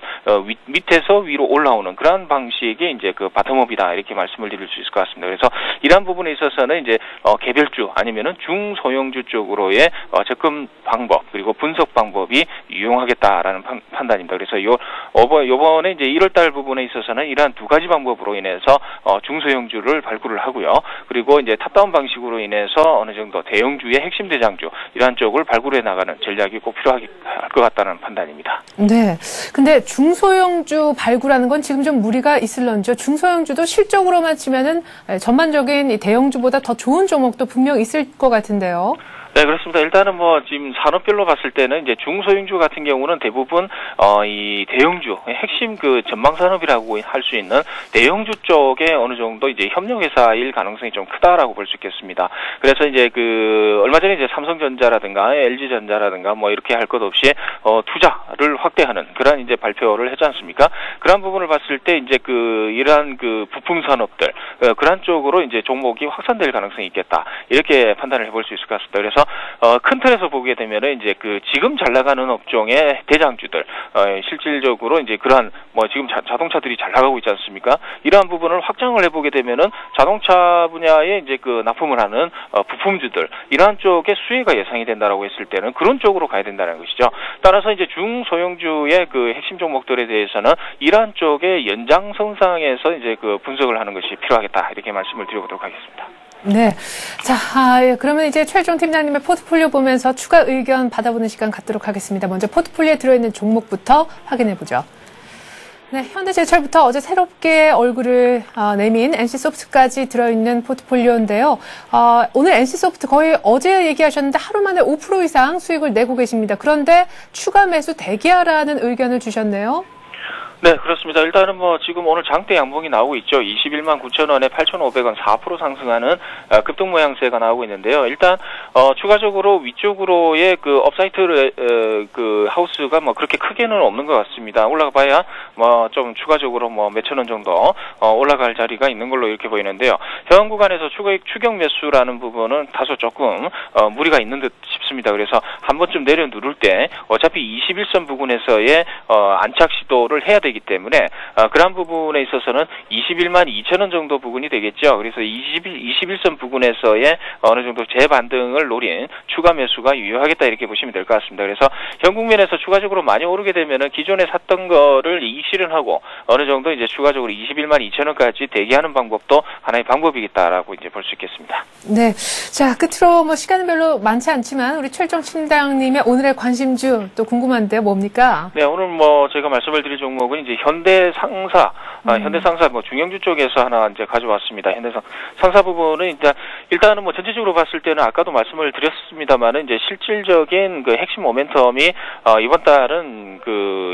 밑에서 위로 올라오는 그러한 방식이 이제 그 바텀업이다 이렇게 말씀을 드릴 수 있을 것 같습니다. 그래서 이러한 부분에 있어서는 이제 개별주 아니면은 중소형주 쪽으로의 접근 방법 그리고 분석 방법이 유용하겠다라는 판단입니다. 그래서 요번에 이제 1월달 부분에 있어서는 이러한 두 가지 방법으로 인해서 중소형주를 발굴을 하고요. 그리고 이제 탑다운 방식으로 인해서 어느 정도 대형주의 핵심 대장주 이러한 쪽을 발굴해 나가는 전략이 꼭 필요할 것 같다는 판단입니다. 네. 근데 중소형주 발굴하는 건 지금 좀 무리가 있을런죠. 중소형주도 실적으로만 치면은 전반적인 이 대형주보다 더 좋은 종목도 분명 있을 것 같은데요. 네, 그렇습니다. 일단은 뭐 지금 산업별로 봤을 때는 이제 중소형주 같은 경우는 대부분 이 대형주 핵심 그 전방 산업이라고 할 수 있는 대형주 쪽에 어느 정도 이제 협력 회사일 가능성이 좀 크다라고 볼 수 있겠습니다. 그래서 이제 그 얼마 전에 이제 삼성전자라든가 LG전자라든가 뭐 이렇게 할 것 없이 투자를 확대하는 그런 이제 발표를 했지 않습니까? 그런 부분을 봤을 때 이제 그 이러한 그 부품 산업들 그런 쪽으로 이제 종목이 확산될 가능성이 있겠다 이렇게 판단을 해볼 수 있을 것 같습니다. 그래서 큰 틀에서 보게 되면은 이제 그 지금 잘 나가는 업종의 대장주들 실질적으로 이제 그러한 뭐 지금 자동차들이 잘 나가고 있지 않습니까? 이러한 부분을 확장을 해보게 되면은 자동차 분야에 이제 그 납품을 하는 부품주들 이러한 쪽에 수혜가 예상이 된다라고 했을 때는 그런 쪽으로 가야 된다는 것이죠. 따라서 이제 중소형주의 그 핵심 종목들에 대해서는 이러한 쪽의 연장선상에서 이제 그 분석을 하는 것이 필요하겠다 이렇게 말씀을 드려보도록 하겠습니다. 네. 자, 그러면 이제 최종 팀장님의 포트폴리오 보면서 추가 의견 받아보는 시간 갖도록 하겠습니다. 먼저 포트폴리오에 들어있는 종목부터 확인해보죠. 네, 현대제철부터 어제 새롭게 얼굴을 내민 NC소프트까지 들어있는 포트폴리오인데요. 오늘 NC소프트 거의 어제 얘기하셨는데 하루 만에 5% 이상 수익을 내고 계십니다. 그런데 추가 매수 대기하라는 의견을 주셨네요. 네, 그렇습니다. 일단은 뭐 지금 오늘 장대 양봉이 나오고 있죠. 21만 9천 원에 8,500원 4% 상승하는 급등 모양새가 나오고 있는데요. 일단 추가적으로 위쪽으로의 그 업사이트 그 하우스가 뭐 그렇게 크게는 없는 것 같습니다. 올라가봐야 뭐 좀 추가적으로 뭐 몇천 원 정도 올라갈 자리가 있는 걸로 이렇게 보이는데요. 현 구간에서 추격 매수라는 부분은 다소 조금 무리가 있는 듯 싶습니다. 그래서 한 번쯤 내려 누를 때 어차피 21선 부근에서의 안착 시도를 해야 되기 때문에 그런 부분에 있어서는 21만 2천 원 정도 부근이 되겠죠. 그래서 21선 부근에서의 어느 정도 재반등을 노린 추가 매수가 유효하겠다 이렇게 보시면 될 것 같습니다. 그래서 현 국면에서 추가적으로 많이 오르게 되면은 기존에 샀던 거를 이익실현하고 어느 정도 이제 추가적으로 21만 2천 원까지 대기하는 방법도 하나의 방법이겠다라고 이제 볼 수 있겠습니다. 네. 자, 끝으로 뭐 시간은 별로 많지 않지만 우리 최종 팀장님의 오늘의 관심주 또 궁금한데요. 뭡니까? 네, 오늘 뭐 제가 말씀을 드릴 종목은 이제 현대상사 뭐 중형주 쪽에서 하나 이제 가져왔습니다. 현대상사 부분은 일단 일단은 뭐 전체적으로 봤을 때는 아까도 말씀을 드렸습니다만은 이제 실질적인 그 핵심 모멘텀이 이번 달은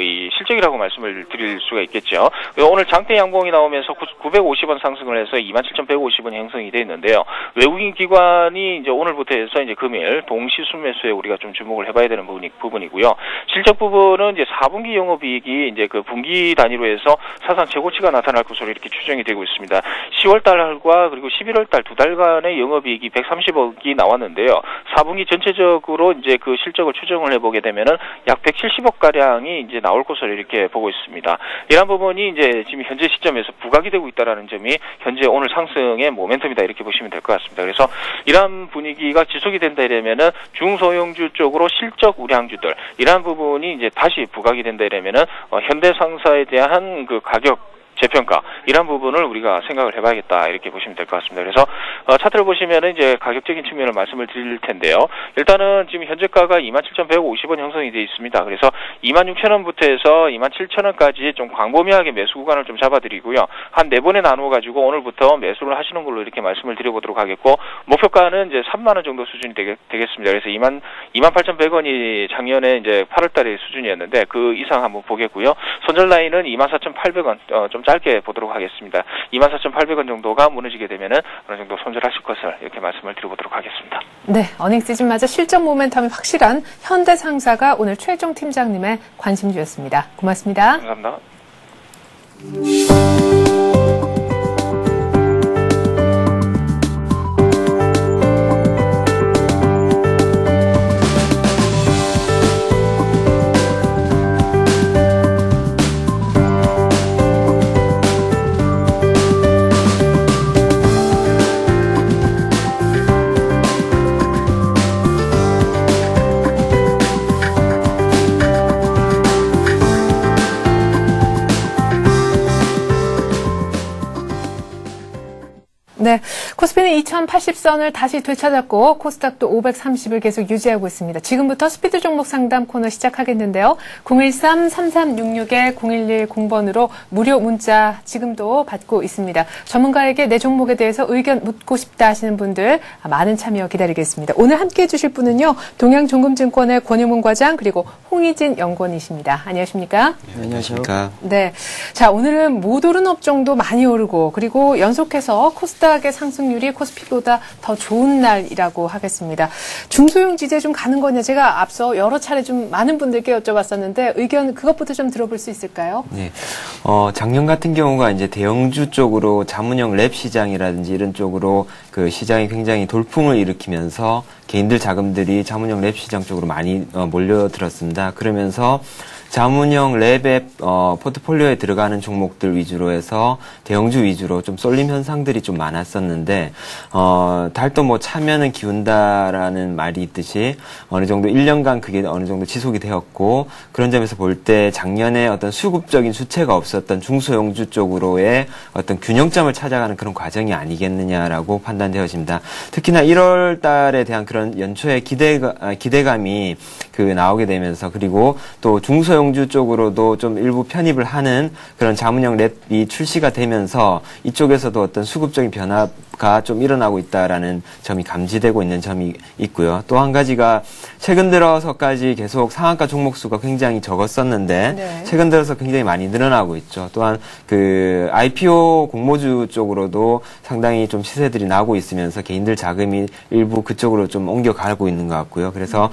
이 실적이라고 말씀을 드릴 수가 있겠죠. 오늘 장대 양봉이 나오면서 950원 상승을 해서 27,150원 형성이 되어 있는데요. 외국인 기관이 이제 오늘부터 해서 이제 금일 동시 순매수에 우리가 좀 주목을 해봐야 되는 부분이고요. 실적 부분은 이제 4분기 영업이익이 이제 그 분기 단위로 해서 사상 최고치가 나타날 것으로 이렇게 추정이 되고 있습니다. 10월 달과 그리고 11월 달 두 달간의 영업이익이 130억이 나왔는데요. 4분기 전체적으로 이제 그 실적을 추정을 해보게 되면은 약 170억 가량이 이제 나올 것으로 이렇게 보고 있습니다. 이런 부분이 이제 지금 현재 시점에서 부각이 되고 있다라는 점이 현재 오늘 상승의 모멘텀이다 이렇게 보시면 될 것 같습니다. 그래서 이러한 분위기가 지속이 된다 이러면은 중소형주 쪽으로 실적 우량주들 이러한 부분이 이제 다시 부각이 된다 이러면은 현대상사에 대한 그 가격 재평가 이런 부분을 우리가 생각을 해봐야겠다 이렇게 보시면 될 것 같습니다. 그래서 차트를 보시면은 이제 가격적인 측면을 말씀을 드릴 텐데요. 일단은 지금 현재가가 27,150원 형성이 되어 있습니다. 그래서 26,000원부터 해서 27,000원까지 좀 광범위하게 매수 구간을 좀 잡아드리고요. 한 4번에 나누어 가지고 오늘부터 매수를 하시는 걸로 이렇게 말씀을 드려보도록 하겠고 목표가는 이제 3만 원 정도 수준이 되겠습니다. 그래서 28,100원이 작년에 이제 8월달의 수준이었는데 그 이상 한번 보겠고요. 손절 라인은 24,800원 좀 짧게 보도록 하겠습니다. 24,800원 정도가 무너지게 되면은 어느 정도 손절하실 것을 이렇게 말씀을 드려보도록 하겠습니다. 네, 어닝 시즌 맞아 실적 모멘텀이 확실한 현대상사가 오늘 최종 팀장님의 관심주였습니다. 고맙습니다. 감사합니다. 네, 코스피는 2080선을 다시 되찾았고 코스닥도 530을 계속 유지하고 있습니다. 지금부터 스피드 종목 상담 코너 시작하겠는데요. 013-3366-0110번으로 무료 문자 지금도 받고 있습니다. 전문가에게 내 종목에 대해서 의견 묻고 싶다 하시는 분들 많은 참여 기다리겠습니다. 오늘 함께해 주실 분은요. 동양종금증권의 권유문 과장 그리고 홍희진 연구원이십니다. 안녕하십니까? 네, 안녕하십니까? 네, 자 오늘은 못 오른 업종도 많이 오르고 그리고 연속해서 코스닥의 상승률이 코스피보다 더 좋은 날이라고 하겠습니다. 중소형 지지에 좀 가는 거냐 제가 앞서 여러 차례 좀 많은 분들께 여쭤봤었는데 의견 그것부터 좀 들어볼 수 있을까요? 네, 작년 같은 경우가 이제 대형주 쪽으로 자문형 랩 시장이라든지 이런 쪽으로 그 시장이 굉장히 돌풍을 일으키면서 개인들 자금들이 자문형 랩 시장 쪽으로 많이 몰려들었습니다. 그러면서 자문형 랩의 포트폴리오에 들어가는 종목들 위주로 해서 대형주 위주로 좀 쏠림 현상들이 좀 많았었는데 달도 뭐 차면은 기운다라는 말이 있듯이 어느 정도 1년간 그게 어느 정도 지속이 되었고 그런 점에서 볼 때 작년에 어떤 수급적인 수채가 없었던 중소형주 쪽으로의 어떤 균형점을 찾아가는 그런 과정이 아니겠느냐라고 판단되어집니다. 특히나 1월 달에 대한 그런 연초의 기대감이 나오게 되면서 그리고 또 중소형주 쪽으로도 좀 일부 편입을 하는 그런 자문형 랩이 출시가 되면서 이쪽에서도 어떤 수급적인 변화가 좀 일어나고 있다라는 점이 감지되고 있는 점이 있고요. 또 한 가지가 최근 들어서까지 계속 상한가 종목 수가 굉장히 적었었는데 네. 최근 들어서 굉장히 많이 늘어나고 있죠. 또한 그 IPO 공모주 쪽으로도 상당히 좀 시세들이 나오고 있으면서 개인들 자금이 일부 그쪽으로 좀 옮겨가고 있는 것 같고요. 그래서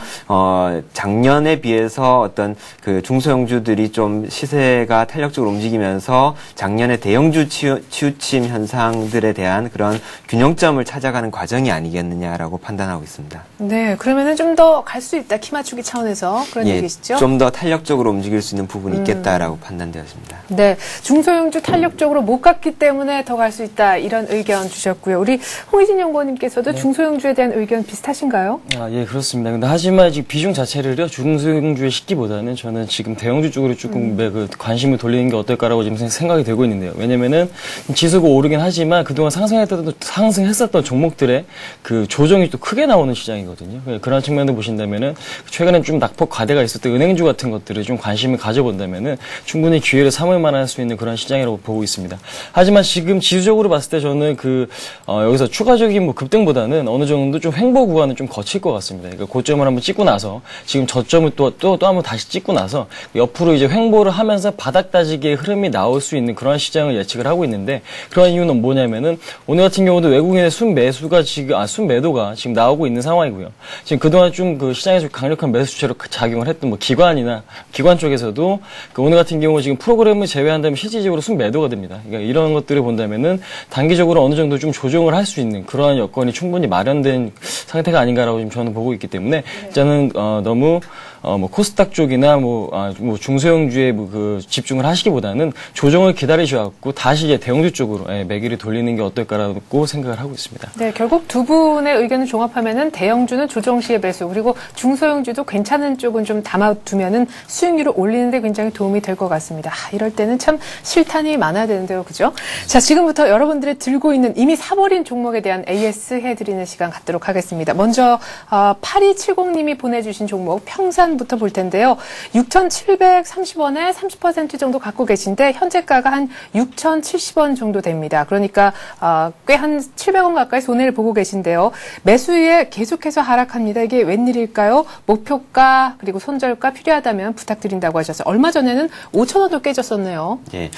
작년에 비해서 어떤 그 중소형주들이 좀 시세가 탄력적으로 움직이면서 작년에 대형주 치우침 현상들에 대한 그런 균형점을 찾아가는 과정이 아니겠느냐라고 판단하고 있습니다. 네, 그러면은 좀 더 갈 수 있다. 키 맞추기 차원에서 그런 얘기시죠? 좀 더 탄력적으로 움직일 수 있는 부분이 있겠다라고 판단되었습니다. 네, 중소형주 탄력적으로 못 갔기 때문에 더 갈 수 있다. 이런 의견 주셨고요. 우리 홍희진 연구원님께서도 중소형주에 대한 의견 비슷하신가요? 예, 그렇습니다. 근데 하지만 지금 비중 자체를요, 중소형주에 싣기보다는 저는 지금 대형주 쪽으로 조금 관심을 돌리는 게 어떨까라고 지금 생각이 되고 있는데요. 왜냐면은 지수가 오르긴 하지만 그동안 상승했던 상승했었던 종목들의 그 조정이 또 크게 나오는 시장이거든요. 그런 측면도 보신다면은 최근에 좀 낙폭 과대가 있었던 은행주 같은 것들을 좀 관심을 가져본다면은 충분히 기회를 삼을 만할 수 있는 그런 시장이라고 보고 있습니다. 하지만 지금 지수적으로 봤을 때 저는 여기서 추가적인 뭐 급등보다는 어느 정도 좀 횡보 구간은 좀 거칠 것 같습니다. 그러니까 고점을 한번 찍고 나서 지금 저점을 또 한번 다시 찍고 나서 옆으로 이제 횡보를 하면서 바닥 다지기의 흐름이 나올 수 있는 그런 시장을 예측을 하고 있는데, 그런 이유는 뭐냐면은 오늘 같은 경우도 외국인의 순매도가 지금 나오고 있는 상황이고요. 지금 그동안 좀 그 시장에서 강력한 매수 주체로 작용을 했던 뭐 기관 쪽에서도 오늘 같은 경우 지금 프로그램을 제외한다면 실질적으로 순매도가 됩니다. 그러니까 이런 것들을 본다면은 단기적으로 어느 정도 좀 조정을 할 수 있는 그러한 여건이 충분히 마련된 상태가 아닌가라고 지금 저는 보고 있기 때문에 저는 너무 뭐 코스닥 쪽이나 뭐 중소형주에 집중을 하시기보다는 조정을 기다리셔갖고 다시 이제 대형주 쪽으로 매기를 돌리는 게 어떨까라고 생각을 하고 있습니다. 네, 결국 두 분의 의견을 종합하면은 대형주는 조정 시에 매수, 그리고 중소형주도 괜찮은 쪽은 좀 담아두면은 수익률을 올리는데 굉장히 도움이 될 것 같습니다. 이럴 때는 참 실탄이 많아야 되는데요, 그죠? 자, 지금부터 여러분들이 들고 있는 이미 사버린 종목에 대한 AS 해드리는 시간 갖도록 하겠습니다. 먼저 8270님이 보내주신 종목 평산부터 볼 텐데요. 6,730원에 30% 정도 갖고 계신데 현재가가 한 6,070원 정도 됩니다. 그러니까 꽤 한 700원 가까이 손해를 보고 계신데요. 매수 이후에 계속해서 하락합니다. 이게 웬일일까요? 목표가 그리고 손절가 필요하다면 부탁드린다고 하셔서 얼마 전에는 5,000원도 깨졌었네요. 예.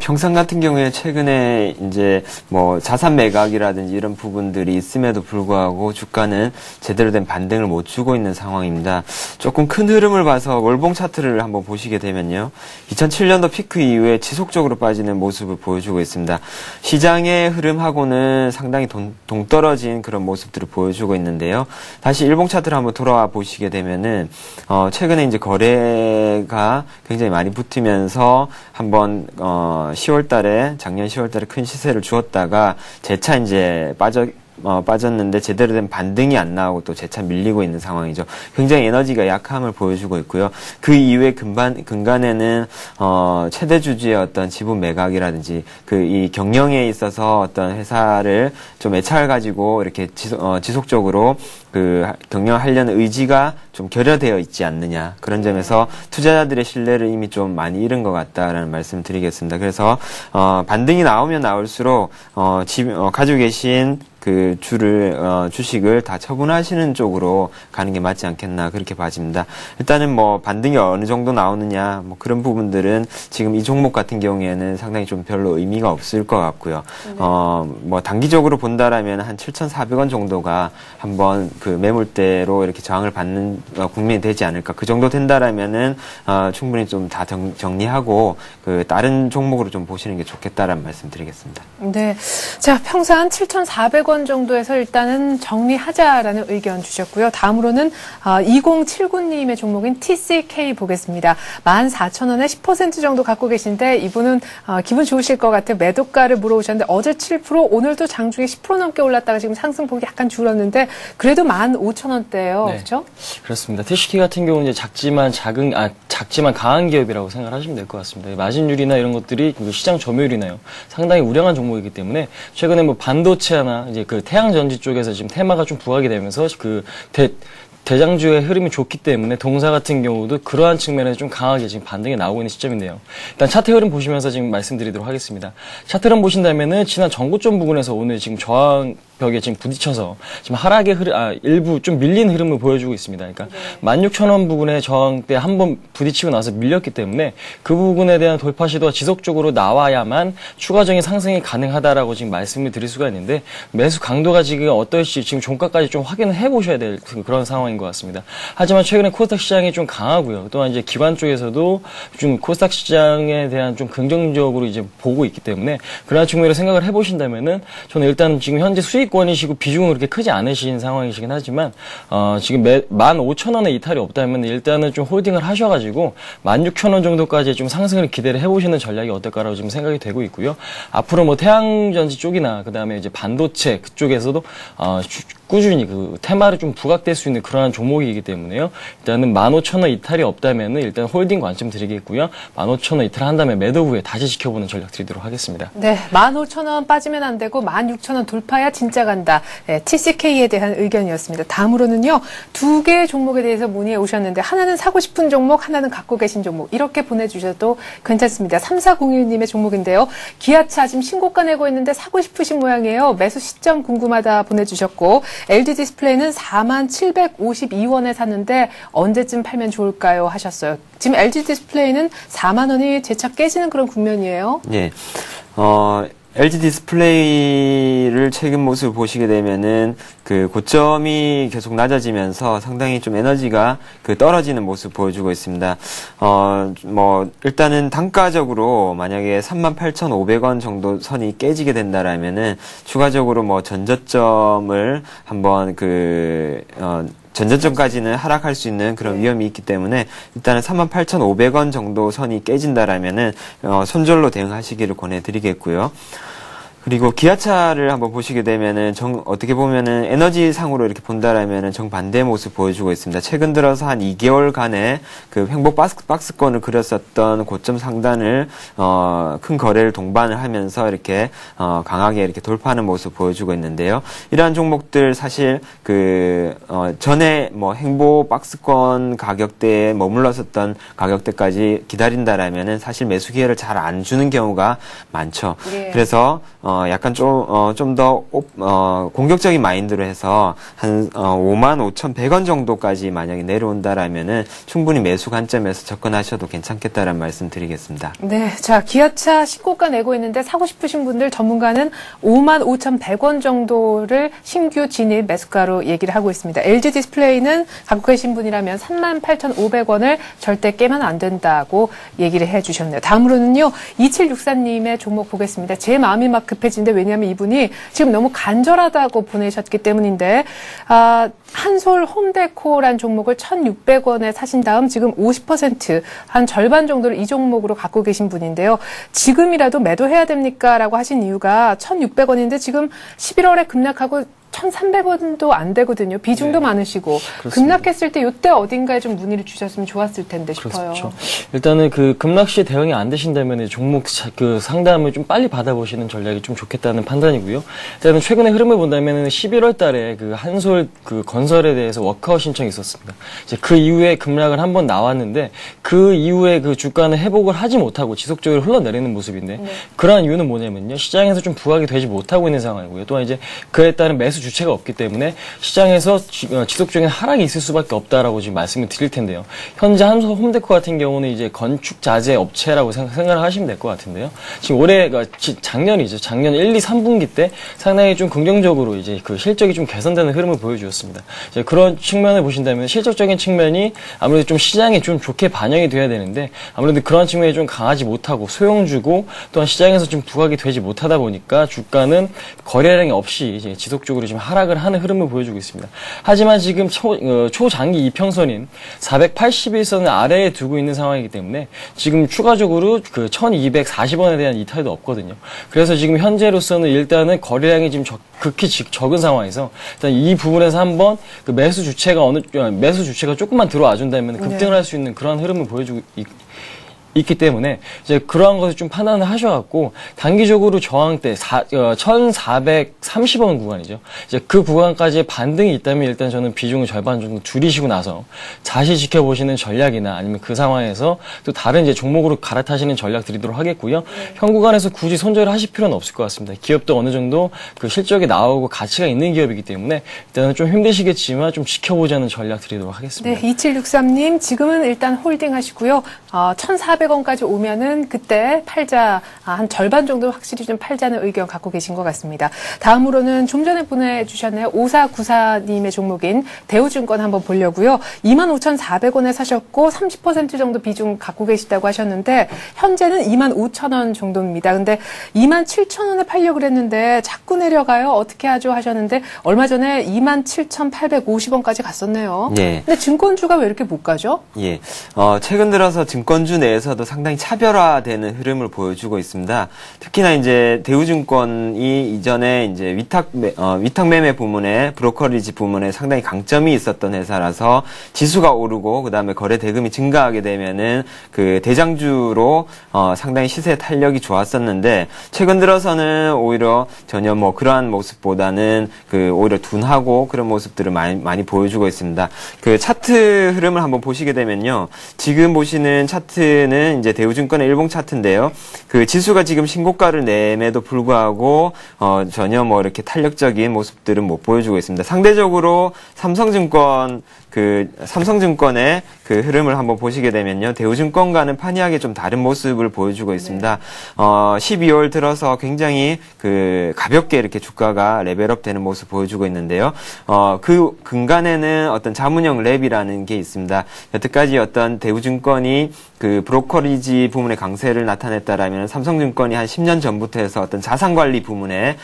평산 같은 경우에 최근에 이제 뭐 자산 매각이라든지 이런 부분들이 있음에도 불구하고 주가는 제대로 된 반등을 못 주고 있는 상황입니다. 조금 큰 흐름을 봐서 월봉 차트를 한번 보시게 되면요. 2007년도 피크 이후에 지속적으로 빠지는 모습을 보여주고 있습니다. 시장의 흐름하고는 상당히 동떨어진 그런 모습들을 보여주고 있는데요. 다시 일봉 차트를 한번 돌아와 보시게 되면은 최근에 이제 거래가 굉장히 많이 붙으면서 한번 작년 10월 달에 큰 시세를 주었다가 재차 이제 빠졌는데 제대로 된 반등이 안 나오고 또 재차 밀리고 있는 상황이죠. 굉장히 에너지가 약함을 보여주고 있고요. 그 이후에 근간에는 최대 주주의 어떤 지분 매각이라든지 이 경영에 있어서 어떤 회사를 좀 애착을 가지고 이렇게 지속적으로 경영하려는 의지가 좀 결여되어 있지 않느냐, 그런 점에서 투자자들의 신뢰를 이미 좀 많이 잃은 것 같다라는 말씀을 드리겠습니다. 그래서 반등이 나오면 나올수록 가지고 계신 주식을 다 처분하시는 쪽으로 가는 게 맞지 않겠나, 그렇게 봐집니다. 일단은 뭐 반등이 어느 정도 나오느냐, 뭐 그런 부분들은 지금 이 종목 같은 경우에는 상당히 좀 별로 의미가 없을 것 같고요. 뭐 단기적으로 본다라면 한 7,400원 정도가 한번 매물대로 이렇게 저항을 받는 국면이 되지 않을까. 그 정도 된다라면은 충분히 좀 다 정리하고 다른 종목으로 좀 보시는 게 좋겠다라는 말씀 드리겠습니다. 네. 자, 평산 7,400원 정도에서 일단은 정리하자라는 의견 주셨고요. 다음으로는 2079님의 종목인 TCK 보겠습니다. 14,000원에 10% 정도 갖고 계신데 이분은 기분 좋으실 것 같아요. 매도가를 물어보셨는데 어제 7%, 오늘도 장중에 10% 넘게 올랐다가 지금 상승폭이 약간 줄었는데 그래도 15,000원대예요. 네. 그렇죠? 그렇습니다. TCK 같은 경우는 이제 작지만 강한 기업이라고 생각하시면 될 것 같습니다. 마진율이나 이런 것들이 시장 점유율이나요, 상당히 우량한 종목이기 때문에 최근에 뭐 반도체나 이제 태양전지 쪽에서 지금 테마가 좀 부각이 되면서 대장주의 흐름이 좋기 때문에 동사 같은 경우도 그러한 측면에서 좀 강하게 지금 반등이 나오고 있는 시점인데요. 일단 차트 흐름 보시면서 지금 말씀드리도록 하겠습니다. 차트 흐름 보신다면은 지난 전고점 부근에서 오늘 지금 저항벽에 지금 부딪혀서 지금 하락의 일부 좀 밀린 흐름을 보여주고 있습니다. 그러니까 16,000원 부근의 저항대 한번 부딪히고 나서 밀렸기 때문에 그 부분에 대한 돌파 시도가 지속적으로 나와야만 추가적인 상승이 가능하다라고 지금 말씀을 드릴 수가 있는데, 매수 강도가 지금 어떨지 지금 종가까지 좀 확인을 해보셔야 될 그런 상황인 것 같습니다. 하지만 최근에 코스닥 시장이 좀 강하고요. 또한 이제 기관 쪽에서도 좀 코스닥 시장에 대한 좀 긍정적으로 이제 보고 있기 때문에 그런 측면으로 생각을 해보신다면은 저는 일단 지금 현재 수익권이시고 비중은 그렇게 크지 않으신 상황이시긴 하지만 지금 15,000원에 이탈이 없다면 일단은 좀 홀딩을 하셔가지고 16,000원 정도까지 좀 상승을 기대를 해보시는 전략이 어떨까라고 지금 생각이 되고 있고요. 앞으로 뭐 태양전지 쪽이나 그다음에 이제 반도체 그쪽에서도 꾸준히 그 테마를 좀 부각될 수 있는 그러한 종목이기 때문에요. 일단은 15,000원 이탈이 없다면은 일단 홀딩 관점 드리겠고요. 15,000원 이탈 한다면 매도 후에 다시 지켜보는 전략 드리도록 하겠습니다. 네, 15,000원 빠지면 안 되고 16,000원 돌파야 진짜 간다. 네, TCK에 대한 의견이었습니다. 다음으로는요, 두 개의 종목에 대해서 문의해 오셨는데 하나는 사고 싶은 종목, 하나는 갖고 계신 종목 이렇게 보내주셔도 괜찮습니다. 3401님의 종목인데요. 기아차 지금 신고가 내고 있는데 사고 싶으신 모양이에요. 매수 시점 궁금하다 보내주셨고 LG 디스플레이는 4752원에 샀는데 언제쯤 팔면 좋을까요? 하셨어요. 지금 LG 디스플레이는 4만 원이 재차 깨지는 그런 국면이에요. 예. LG 디스플레이를 최근 모습을 보시게 되면은 그 고점이 계속 낮아지면서 상당히 좀 에너지가 그 떨어지는 모습 보여주고 있습니다. 일단은 단가적으로 만약에 38,500원 정도 선이 깨지게 된다라면은 추가적으로 뭐 전저점을 한번 전저점까지는 하락할 수 있는 그런 위험이 있기 때문에 일단은 38,500원 정도 선이 깨진다라면은 손절로 대응하시기를 권해드리겠고요. 그리고 기아차를 한번 보시게 되면은 어떻게 보면은 에너지 상으로 이렇게 본다라면은 정반대 모습 보여주고 있습니다. 최근 들어서 한 2개월간의 그 횡보 박스권을 그렸었던 고점 상단을 큰 거래를 동반을 하면서 이렇게 강하게 이렇게 돌파하는 모습 보여주고 있는데요. 이러한 종목들 사실 전에 뭐 횡보 박스권 가격대에 머물렀었던 가격대까지 기다린다라면은 사실 매수 기회를 잘 안 주는 경우가 많죠. 예. 그래서 약간 좀 더 공격적인 마인드로 해서 한 55,100원 정도까지 만약에 내려온다라면은 충분히 매수 관점에서 접근하셔도 괜찮겠다라는 말씀 드리겠습니다. 네, 자 기아차 신고가 내고 있는데 사고 싶으신 분들 전문가는 55,100원 정도를 신규 진입 매수가로 얘기를 하고 있습니다. LG 디스플레이는 갖고 계신 분이라면 38,500원을 절대 깨면 안 된다고 얘기를 해주셨네요. 다음으로는요, 2764님의 종목 보겠습니다. 제 마음이 막 급해지는데 왜냐하면 이분이 지금 너무 간절하다고 보내셨기 때문인데 한솔 홈데코란 종목을 1,600원에 사신 다음 지금 50% 한 절반 정도를 이 종목으로 갖고 계신 분인데요. 지금이라도 매도해야 됩니까? 라고 하신 이유가 1,600원인데 지금 11월에 급락하고 1,300원도 안 되거든요. 비중도 네. 많으시고. 그렇습니다. 급락했을 때 이때 어딘가에 좀 문의를 주셨으면 좋았을 텐데 싶어요. 그렇죠. 일단은 그 급락 시 대응이 안 되신다면 종목 그 상담을 좀 빨리 받아보시는 전략이 좀 좋겠다는 판단이고요. 일단은 최근에 흐름을 본다면은 11월 달에 그 한솔 그 건설에 대해서 워크아웃 신청이 있었습니다. 이제 그 이후에 급락을 한번 나왔는데 그 이후에 그 주가는 회복을 하지 못하고 지속적으로 흘러내리는 모습인데 그러한 이유는 뭐냐면요. 시장에서 좀 부각이 되지 못하고 있는 상황이고요. 또한 이제 그에 따른 매수 주체가 없기 때문에 시장에서 지속적인 하락이 있을 수밖에 없다라고 지금 말씀을 드릴 텐데요. 현재 한솔 홈데코 같은 경우는 이제 건축 자재 업체라고 생각을 하시면 될 것 같은데요. 지금 작년이죠. 작년 1, 2, 3분기 때 상당히 좀 긍정적으로 이제 그 실적이 좀 개선되는 흐름을 보여주었습니다. 이제 그런 측면을 보신다면 실적적인 측면이 아무래도 좀 시장에 좀 좋게 반영이 돼야 되는데 아무래도 그런 측면이 좀 강하지 못하고 소형주고 또한 시장에서 좀 부각이 되지 못하다 보니까 주가는 거래량이 없이 이제 지속적으로 지금 하락을 하는 흐름을 보여주고 있습니다. 하지만 지금 초장기 이평선인 481선을 아래에 두고 있는 상황이기 때문에 지금 추가적으로 그 1240원에 대한 이탈도 없거든요. 그래서 지금 현재로서는 일단은 거래량이 지금 극히 적은 상황에서 일단 이 부분에서 한번 그 매수 주체가 조금만 들어와 준다면 급등을 할 수 있는 그런 흐름을 보여주고 있기 때문에 이제 그러한 것을 좀 판단을 하셔갖고 단기적으로 저항대 1,430원 구간이죠. 이제 그 구간까지의 반등이 있다면 일단 저는 비중을 절반 정도 줄이시고 나서 다시 지켜보시는 전략이나 아니면 그 상황에서 또 다른 이제 종목으로 갈아타시는 전략 드리도록 하겠고요. 현 구간에서 굳이 손절을 하실 필요는 없을 것 같습니다. 기업도 어느 정도 그 실적이 나오고 가치가 있는 기업이기 때문에 일단은 좀 힘드시겠지만 좀 지켜보자는 전략 드리도록 하겠습니다. 네, 2763님 지금은 일단 홀딩 하시고요. 1,400원까지 오면은 그때 팔자, 한 절반 정도 확실히 좀 팔자는 의견 갖고 계신 것 같습니다. 다음으로는 좀 전에 보내주셨네요. 5494님의 종목인 대우증권 한번 보려고요. 25,400원에 사셨고 30% 정도 비중 갖고 계시다고 하셨는데 현재는 25,000원 정도입니다. 근데 27,000원에 팔려고 그랬는데 자꾸 내려가요. 어떻게 하죠? 하셨는데 얼마 전에 27,850원까지 갔었네요. 예. 근데 증권주가 왜 이렇게 못 가죠? 예. 최근 들어서 증권주 내에서 중에서도 상당히 차별화되는 흐름을 보여주고 있습니다. 특히나 이제 대우증권이 이전에 이제 위탁 매매 부문에 브로커리지 부문에 상당히 강점이 있었던 회사라서 지수가 오르고 그다음에 거래 대금이 증가하게 되면은 그 대장주로 상당히 시세 탄력이 좋았었는데 최근 들어서는 오히려 전혀 뭐 그러한 모습보다는 그 오히려 둔하고 그런 모습들을 많이 보여주고 있습니다. 그 차트 흐름을 한번 보시게 되면요. 지금 보시는 차트는 이제 대우증권의 일봉 차트인데요. 그 지수가 지금 신고가를 내매도 불구하고 전혀 뭐 이렇게 탄력적인 모습들은 못 보여주고 있습니다. 상대적으로 삼성증권의 그 흐름을 한번 보시게 되면요. 대우증권과는 판이하게 좀 다른 모습을 보여주고 있습니다. 12월 들어서 굉장히 그 가볍게 이렇게 주가가 레벨업 되는 모습 보여주고 있는데요. 그 근간에는 어떤 자문형 랩이라는 게 있습니다. 여태까지 어떤 대우증권이 그 브로커리지 부문의 강세를 나타냈다라면 삼성증권이 한 10년 전부터 해서 어떤 자산관리 부문에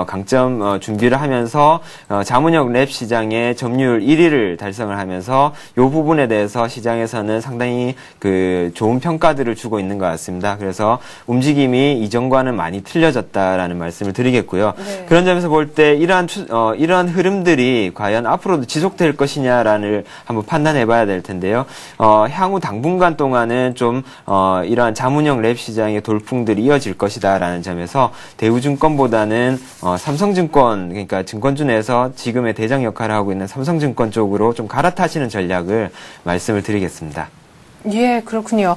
강점 준비를 하면서 자문형 랩 시장의 점유율 1위를 달성을 하면서 이 부분에 대해서 시장에서는 상당히 그 좋은 평가들을 주고 있는 것 같습니다. 그래서 움직임이 이전과는 많이 틀려졌다라는 말씀을 드리겠고요. 네. 그런 점에서 볼 때 이러한 흐름들이 과연 앞으로도 지속될 것이냐라는 한번 판단해봐야 될 텐데요. 향후 당분간 동안은 좀 이러한 자문형 랩 시장의 돌풍들이 이어질 것이다라는 점에서 대우증권보다는 삼성증권 그러니까 증권주 내에서 지금의 대장 역할을 하고 있는 삼성증권 쪽으로 좀 갈아타시는 전략을 말씀을 드리겠습니다. 예, 그렇군요.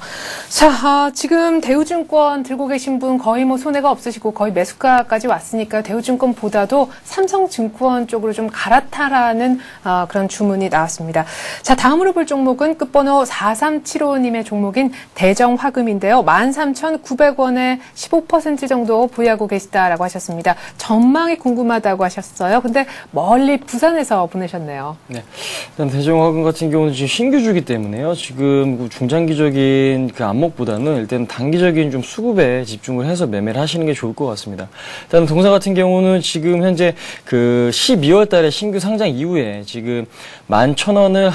자, 지금 대우증권 들고 계신 분 거의 뭐 손해가 없으시고 거의 매수가까지 왔으니까 대우증권보다도 삼성증권 쪽으로 좀 갈아타라는 그런 주문이 나왔습니다. 자, 다음으로 볼 종목은 끝번호 4375님의 종목인 대정화금인데요. 13,900원에 15% 정도 보유하고 계시다라고 하셨습니다. 전망이 궁금하다고 하셨어요. 근데 멀리 부산에서 보내셨네요. 네. 일단 대정화금 같은 경우는 지금 신규주기 때문에요. 지금 중장기적인 그 안목보다는 일단 단기적인 좀 수급에 집중을 해서 매매를 하시는 게 좋을 것 같습니다. 일단 동사 같은 경우는 지금 현재 그 12월 달에 신규 상장 이후에 지금 11,000원을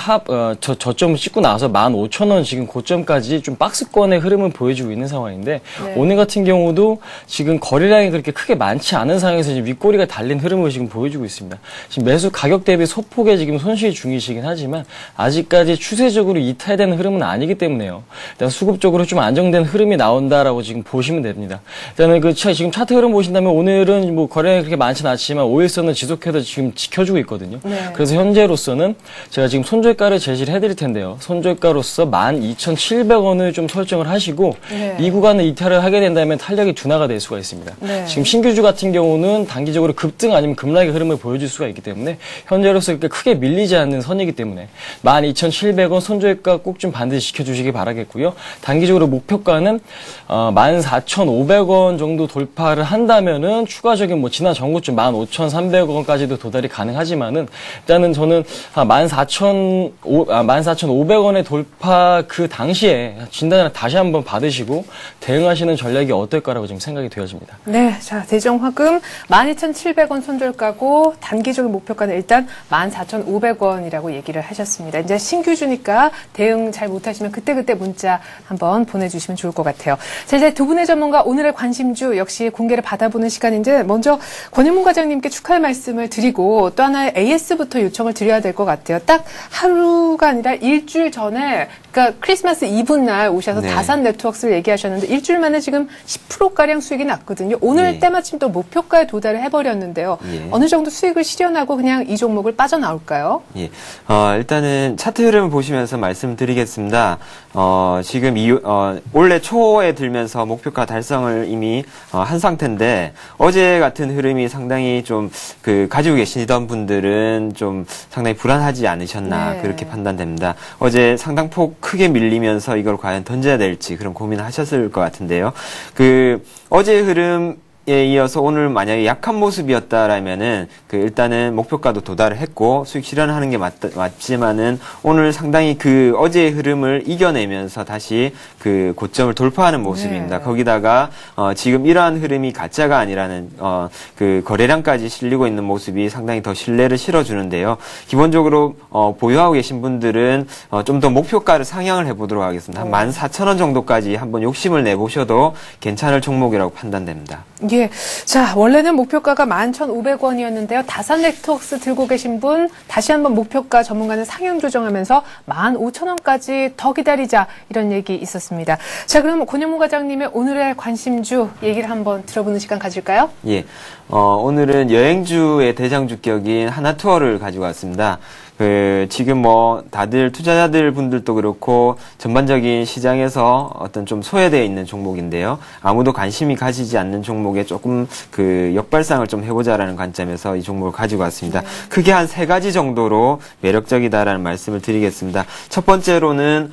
저점을 찍고 나서 15,000원 지금 고점까지 좀 박스권의 흐름을 보여주고 있는 상황인데 네. 오늘 같은 경우도 지금 거래량이 그렇게 크게 많지 않은 상황에서 지금 윗꼬리가 달린 흐름을 지금 보여주고 있습니다. 지금 매수 가격 대비 소폭의 지금 손실 중이시긴 하지만 아직까지 추세적으로 이탈되는 흐름은 아니기 때문에요. 일단 수급적으로 좀 안정된 흐름이 나온다라고 지금 보시면 됩니다. 일단은 그 지금 차트 흐름 보신다면 오늘은 뭐 거래량이 그렇게 많지는 않지만 5일선은 지속해서 지금 지켜주고 있거든요. 네. 그래서 현재로서는 제가 지금 손절가를 제시를 해드릴 텐데요. 손절가로서 12,700원을 좀 설정을 하시고 네. 이 구간을 이탈을 하게 된다면 탄력이 둔화가 될 수가 있습니다. 네. 지금 신규주 같은 경우는 단기적으로 급등 아니면 급락의 흐름을 보여줄 수가 있기 때문에 현재로서 이렇게 크게 밀리지 않는 선이기 때문에 12,700원 손절가 꼭 좀 반드시 지켜주시기 바라겠고요. 단기적으로 목표가는 14,500원 정도 돌파를 한다면은 추가적인 뭐 지난 전고점 15,300원까지도 도달이 가능하지만은 일단은 저는 14,500원의 돌파 그 당시에 진단을 다시 한번 받으시고 대응하시는 전략이 어떨까라고 지금 생각이 되어집니다. 네, 자 대정화금 12,700원 손절가고 단기적인 목표가는 일단 14,500원이라고 얘기를 하셨습니다. 이제 신규주니까 대응 잘 못하시면 그때그때 문자 한번 보내주시면 좋을 것 같아요. 자, 이제 두 분의 전문가 오늘의 관심주 역시 공개를 받아보는 시간인데 먼저 권윤문 과장님께 축하의 말씀을 드리고 또 하나의 AS부터 요청을 드려야 될 것 같아요. 딱 하루가 아니라 일주일 전에 그러니까 크리스마스 이브날 오셔서 네. 다산 네트워크를 얘기하셨는데 일주일 만에 지금 10%가량 수익이 났거든요. 오늘 네. 때마침 또 목표가에 도달을 해버렸는데요. 예. 어느 정도 수익을 실현하고 그냥 이 종목을 빠져나올까요? 예. 일단은 차트 흐름을 보시면서 말씀드리겠습니다. 지금 올해 초에 들면서 목표가 달성을 이미 한 상태인데 어제 같은 흐름이 상당히 좀 그 가지고 계시던 분들은 좀 상당히 불안하지 않으셨나 네. 그렇게 판단됩니다. 어제 상당폭 크게 밀리면서 이걸 과연 던져야 될지 그런 고민을 하셨을 것 같은데요. 그 어제 흐름 이어서 오늘 만약에 약한 모습이었다라면은 그 일단은 목표가도 도달을 했고 수익 실현하는 게 맞지만은 오늘 상당히 그 어제의 흐름을 이겨내면서 다시 그 고점을 돌파하는 모습입니다. 네. 거기다가 지금 이러한 흐름이 가짜가 아니라는 그 거래량까지 실리고 있는 모습이 상당히 더 신뢰를 실어주는데요. 기본적으로 보유하고 계신 분들은 좀 더 목표가를 상향을 해보도록 하겠습니다. 한 14,000원 정도까지 한번 욕심을 내보셔도 괜찮을 종목이라고 판단됩니다. 예. 자, 원래는 목표가가 11,500원이었는데요. 다산 네트워크스 들고 계신 분 다시 한번 목표가 전문가는 상향 조정하면서 15,000원까지 더 기다리자 이런 얘기 있었습니다. 자, 그럼 권영무 과장님의 오늘의 관심주 얘기를 한번 들어보는 시간 가질까요? 예. 오늘은 여행주의 대장주격인 하나투어를 가지고 왔습니다. 지금 다들 투자자들 분들도 그렇고 전반적인 시장에서 어떤 좀 소외되어 있는 종목인데요. 아무도 관심이 가지지 않는 종목에 조금 역발상을 좀 해보자라는 관점에서 이 종목을 가지고 왔습니다. 네. 크게 한 3가지 정도로 매력적이다라는 말씀을 드리겠습니다. 첫 번째로는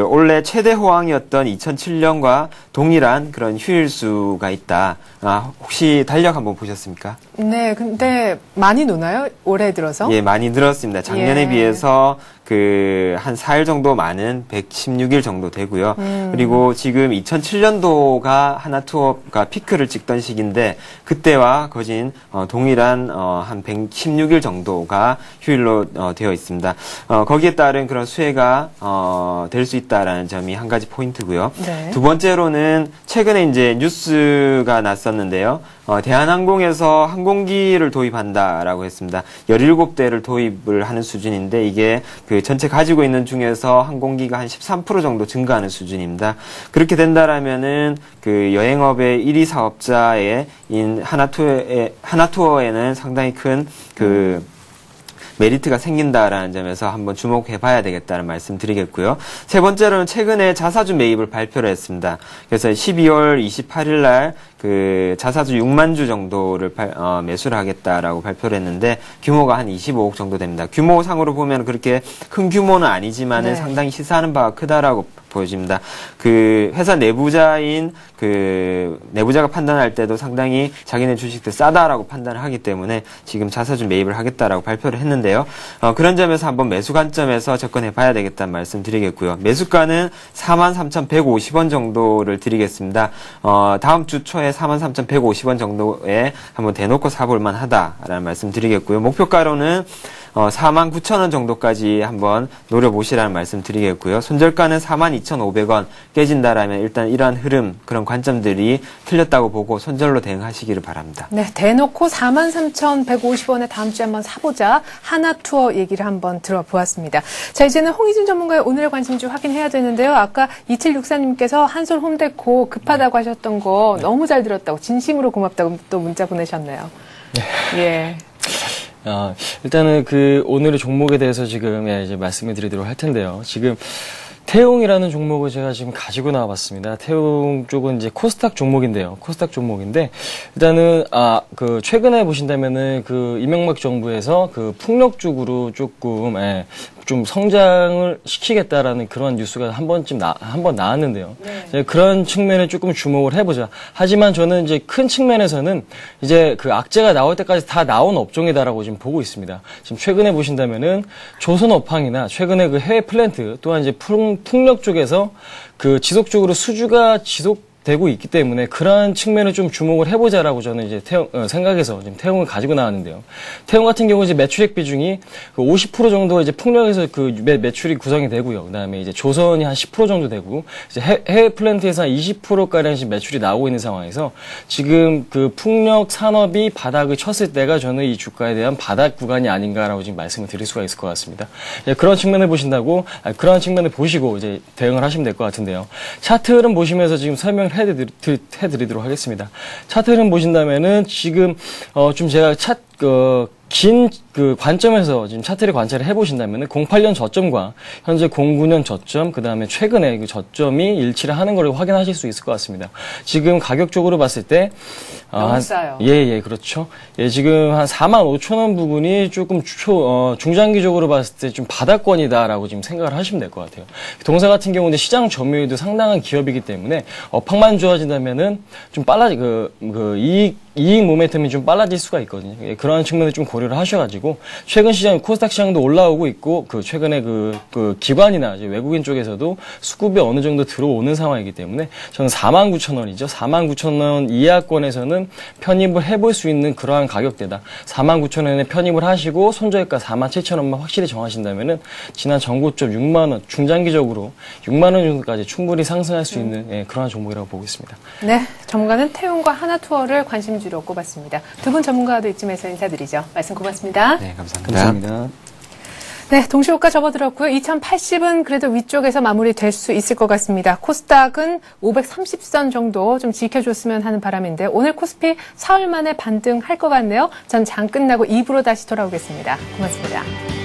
원래 최대 호황이었던 2007년과 동일한 그런 휴일수가 있다. 혹시 달력 한번 보셨습니까? 네, 근데 많이 노나요? 올해 들어서? 예, 많이 늘었습니다. 작년에 예. 비해서 한 4일 정도 많은 116일 정도 되고요. 그리고 지금 2007년도가 하나투어가 피크를 찍던 시기인데 그때와 거진 동일한 한 116일 정도가 휴일로 되어 있습니다. 거기에 따른 그런 수혜가 될 수 있다라는 점이 한 가지 포인트고요. 네. 두 번째로는 최근에 이제 뉴스가 났었는데요. 대한항공에서 항공기를 도입한다라고 했습니다. 17대를 도입을 하는 수준인데 이게 전체 가지고 있는 중에서 항공기가 한 13% 정도 증가하는 수준입니다. 그렇게 된다라면은 여행업의 1위 사업자인 하나투어에는 상당히 큰 메리트가 생긴다라는 점에서 한번 주목해봐야 되겠다는 말씀 드리겠고요. 세 번째로는 최근에 자사주 매입을 발표를 했습니다. 그래서 12월 28일 날 자사주 6만 주 정도를 매수를 하겠다라고 발표를 했는데 규모가 한 25억 정도 됩니다. 규모상으로 보면 그렇게 큰 규모는 아니지만은 네. 상당히 시사하는 바가 크다라고 보여집니다. 회사 내부자인 내부자가 판단할 때도 상당히 자기네 주식들 싸다라고 판단을 하기 때문에 지금 자사주 매입을 하겠다라고 발표를 했는데요. 그런 점에서 한번 매수 관점에서 접근해 봐야 되겠다는 말씀 드리겠고요. 매수가는 43,150원 정도를 드리겠습니다. 다음 주 초에 43,150원 정도에 한번 대놓고 사볼만 하다라는 말씀 드리겠고요. 목표가로는 49,000원 정도까지 한번 노려보시라는 말씀 드리겠고요. 손절가는 42,500원 깨진다라면 일단 이러한 흐름, 그런 관점들이 틀렸다고 보고 손절로 대응하시기를 바랍니다. 네, 대놓고 43,150원에 다음 주에 한번 사보자. 하나투어 얘기를 한번 들어보았습니다. 자, 이제는 홍희준 전문가의 오늘의 관심주 확인해야 되는데요. 아까 2764님께서 한솔 홈데코 급하다고 하셨던 거 너무 잘 들었다고, 진심으로 고맙다고 또 문자 보내셨네요. 예. 일단은 오늘의 종목에 대해서 지금 이제 말씀을 드리도록 할 텐데요. 지금 태용이라는 종목을 제가 지금 가지고 나와봤습니다. 태용 쪽은 이제 코스닥 종목인데요. 코스닥 종목인데, 일단은, 최근에 보신다면은 이명박 정부에서 풍력 쪽으로 조금, 좀 성장을 시키겠다라는 그런 뉴스가 한 번 나왔는데요. 네. 그런 측면에 조금 주목을 해보자. 하지만 저는 이제 큰 측면에서는 이제 악재가 나올 때까지 다 나온 업종이다라고 지금 보고 있습니다. 지금 최근에 보신다면은 조선업황이나 최근에 해외 플랜트 또한 이제 풍력 쪽에서 지속적으로 수주가 되고 있기 때문에 그러한 측면을 좀 주목을 해보자라고 저는 이제 생각해서 지금 태용을 가지고 나왔는데요. 태용 같은 경우 이제 매출액 비중이 50% 정도 이제 풍력에서 매출이 구성이 되고요. 그다음에 이제 조선이 한 10% 정도 되고 이제 해외 플랜트에서 한 20%가량 지금 매출이 나오고 있는 상황에서 지금 풍력 산업이 바닥을 쳤을 때가 저는 이 주가에 대한 바닥 구간이 아닌가라고 지금 말씀을 드릴 수가 있을 것 같습니다. 그런 측면을 그런 측면을 보시고 이제 대응을 하시면 될 것 같은데요. 차트 흐름 보시면서 지금 해드리도록 하겠습니다. 차트 흐름 보신다면은 지금 좀 제가 긴 그 관점에서 지금 차트를 관찰을 해보신다면 08년 저점과 현재 09년 저점, 그 다음에 최근에 그 저점이 일치를 하는 걸 확인하실 수 있을 것 같습니다. 지금 가격적으로 봤을 때 너무 싸요. 예, 그렇죠. 예, 지금 한 45,000원 부분이 조금 중장기적으로 봤을 때 좀 바닥권이다라고 지금 생각을 하시면 될 것 같아요. 동사 같은 경우는 시장 점유율도 상당한 기업이기 때문에 업황만 좋아진다면은 좀 이익 모멘텀이 좀 빨라질 수가 있거든요. 예, 그러한 측면을 좀 고려를 하셔가지고 최근 시장 코스닥 시장도 올라오고 있고 최근에 그 기관이나 이제 외국인 쪽에서도 수급이 어느 정도 들어오는 상황이기 때문에 저는 49,000원이죠. 49,000원 이하권에서는 편입을 해볼 수 있는 그러한 가격대다. 49,000원에 편입을 하시고 손절가 47,000원만 확실히 정하신다면은 지난 전고점 6만 원 중장기적으로 6만 원 정도까지 충분히 상승할 수 있는 예, 그러한 종목이라고 보고 있습니다. 네, 전문가는 태용과 하나투어를 관심주로 꼽았습니다. 두 분 전문가도 이쯤에서 인사드리죠. 말씀 고맙습니다. 네, 감사합니다. 네, 동시호가 접어들었고요. 2080은 그래도 위쪽에서 마무리될 수 있을 것 같습니다. 코스닥은 530선 정도 좀 지켜줬으면 하는 바람인데 오늘 코스피 사흘 만에 반등할 것 같네요. 전 장 끝나고 2부로 다시 돌아오겠습니다. 고맙습니다.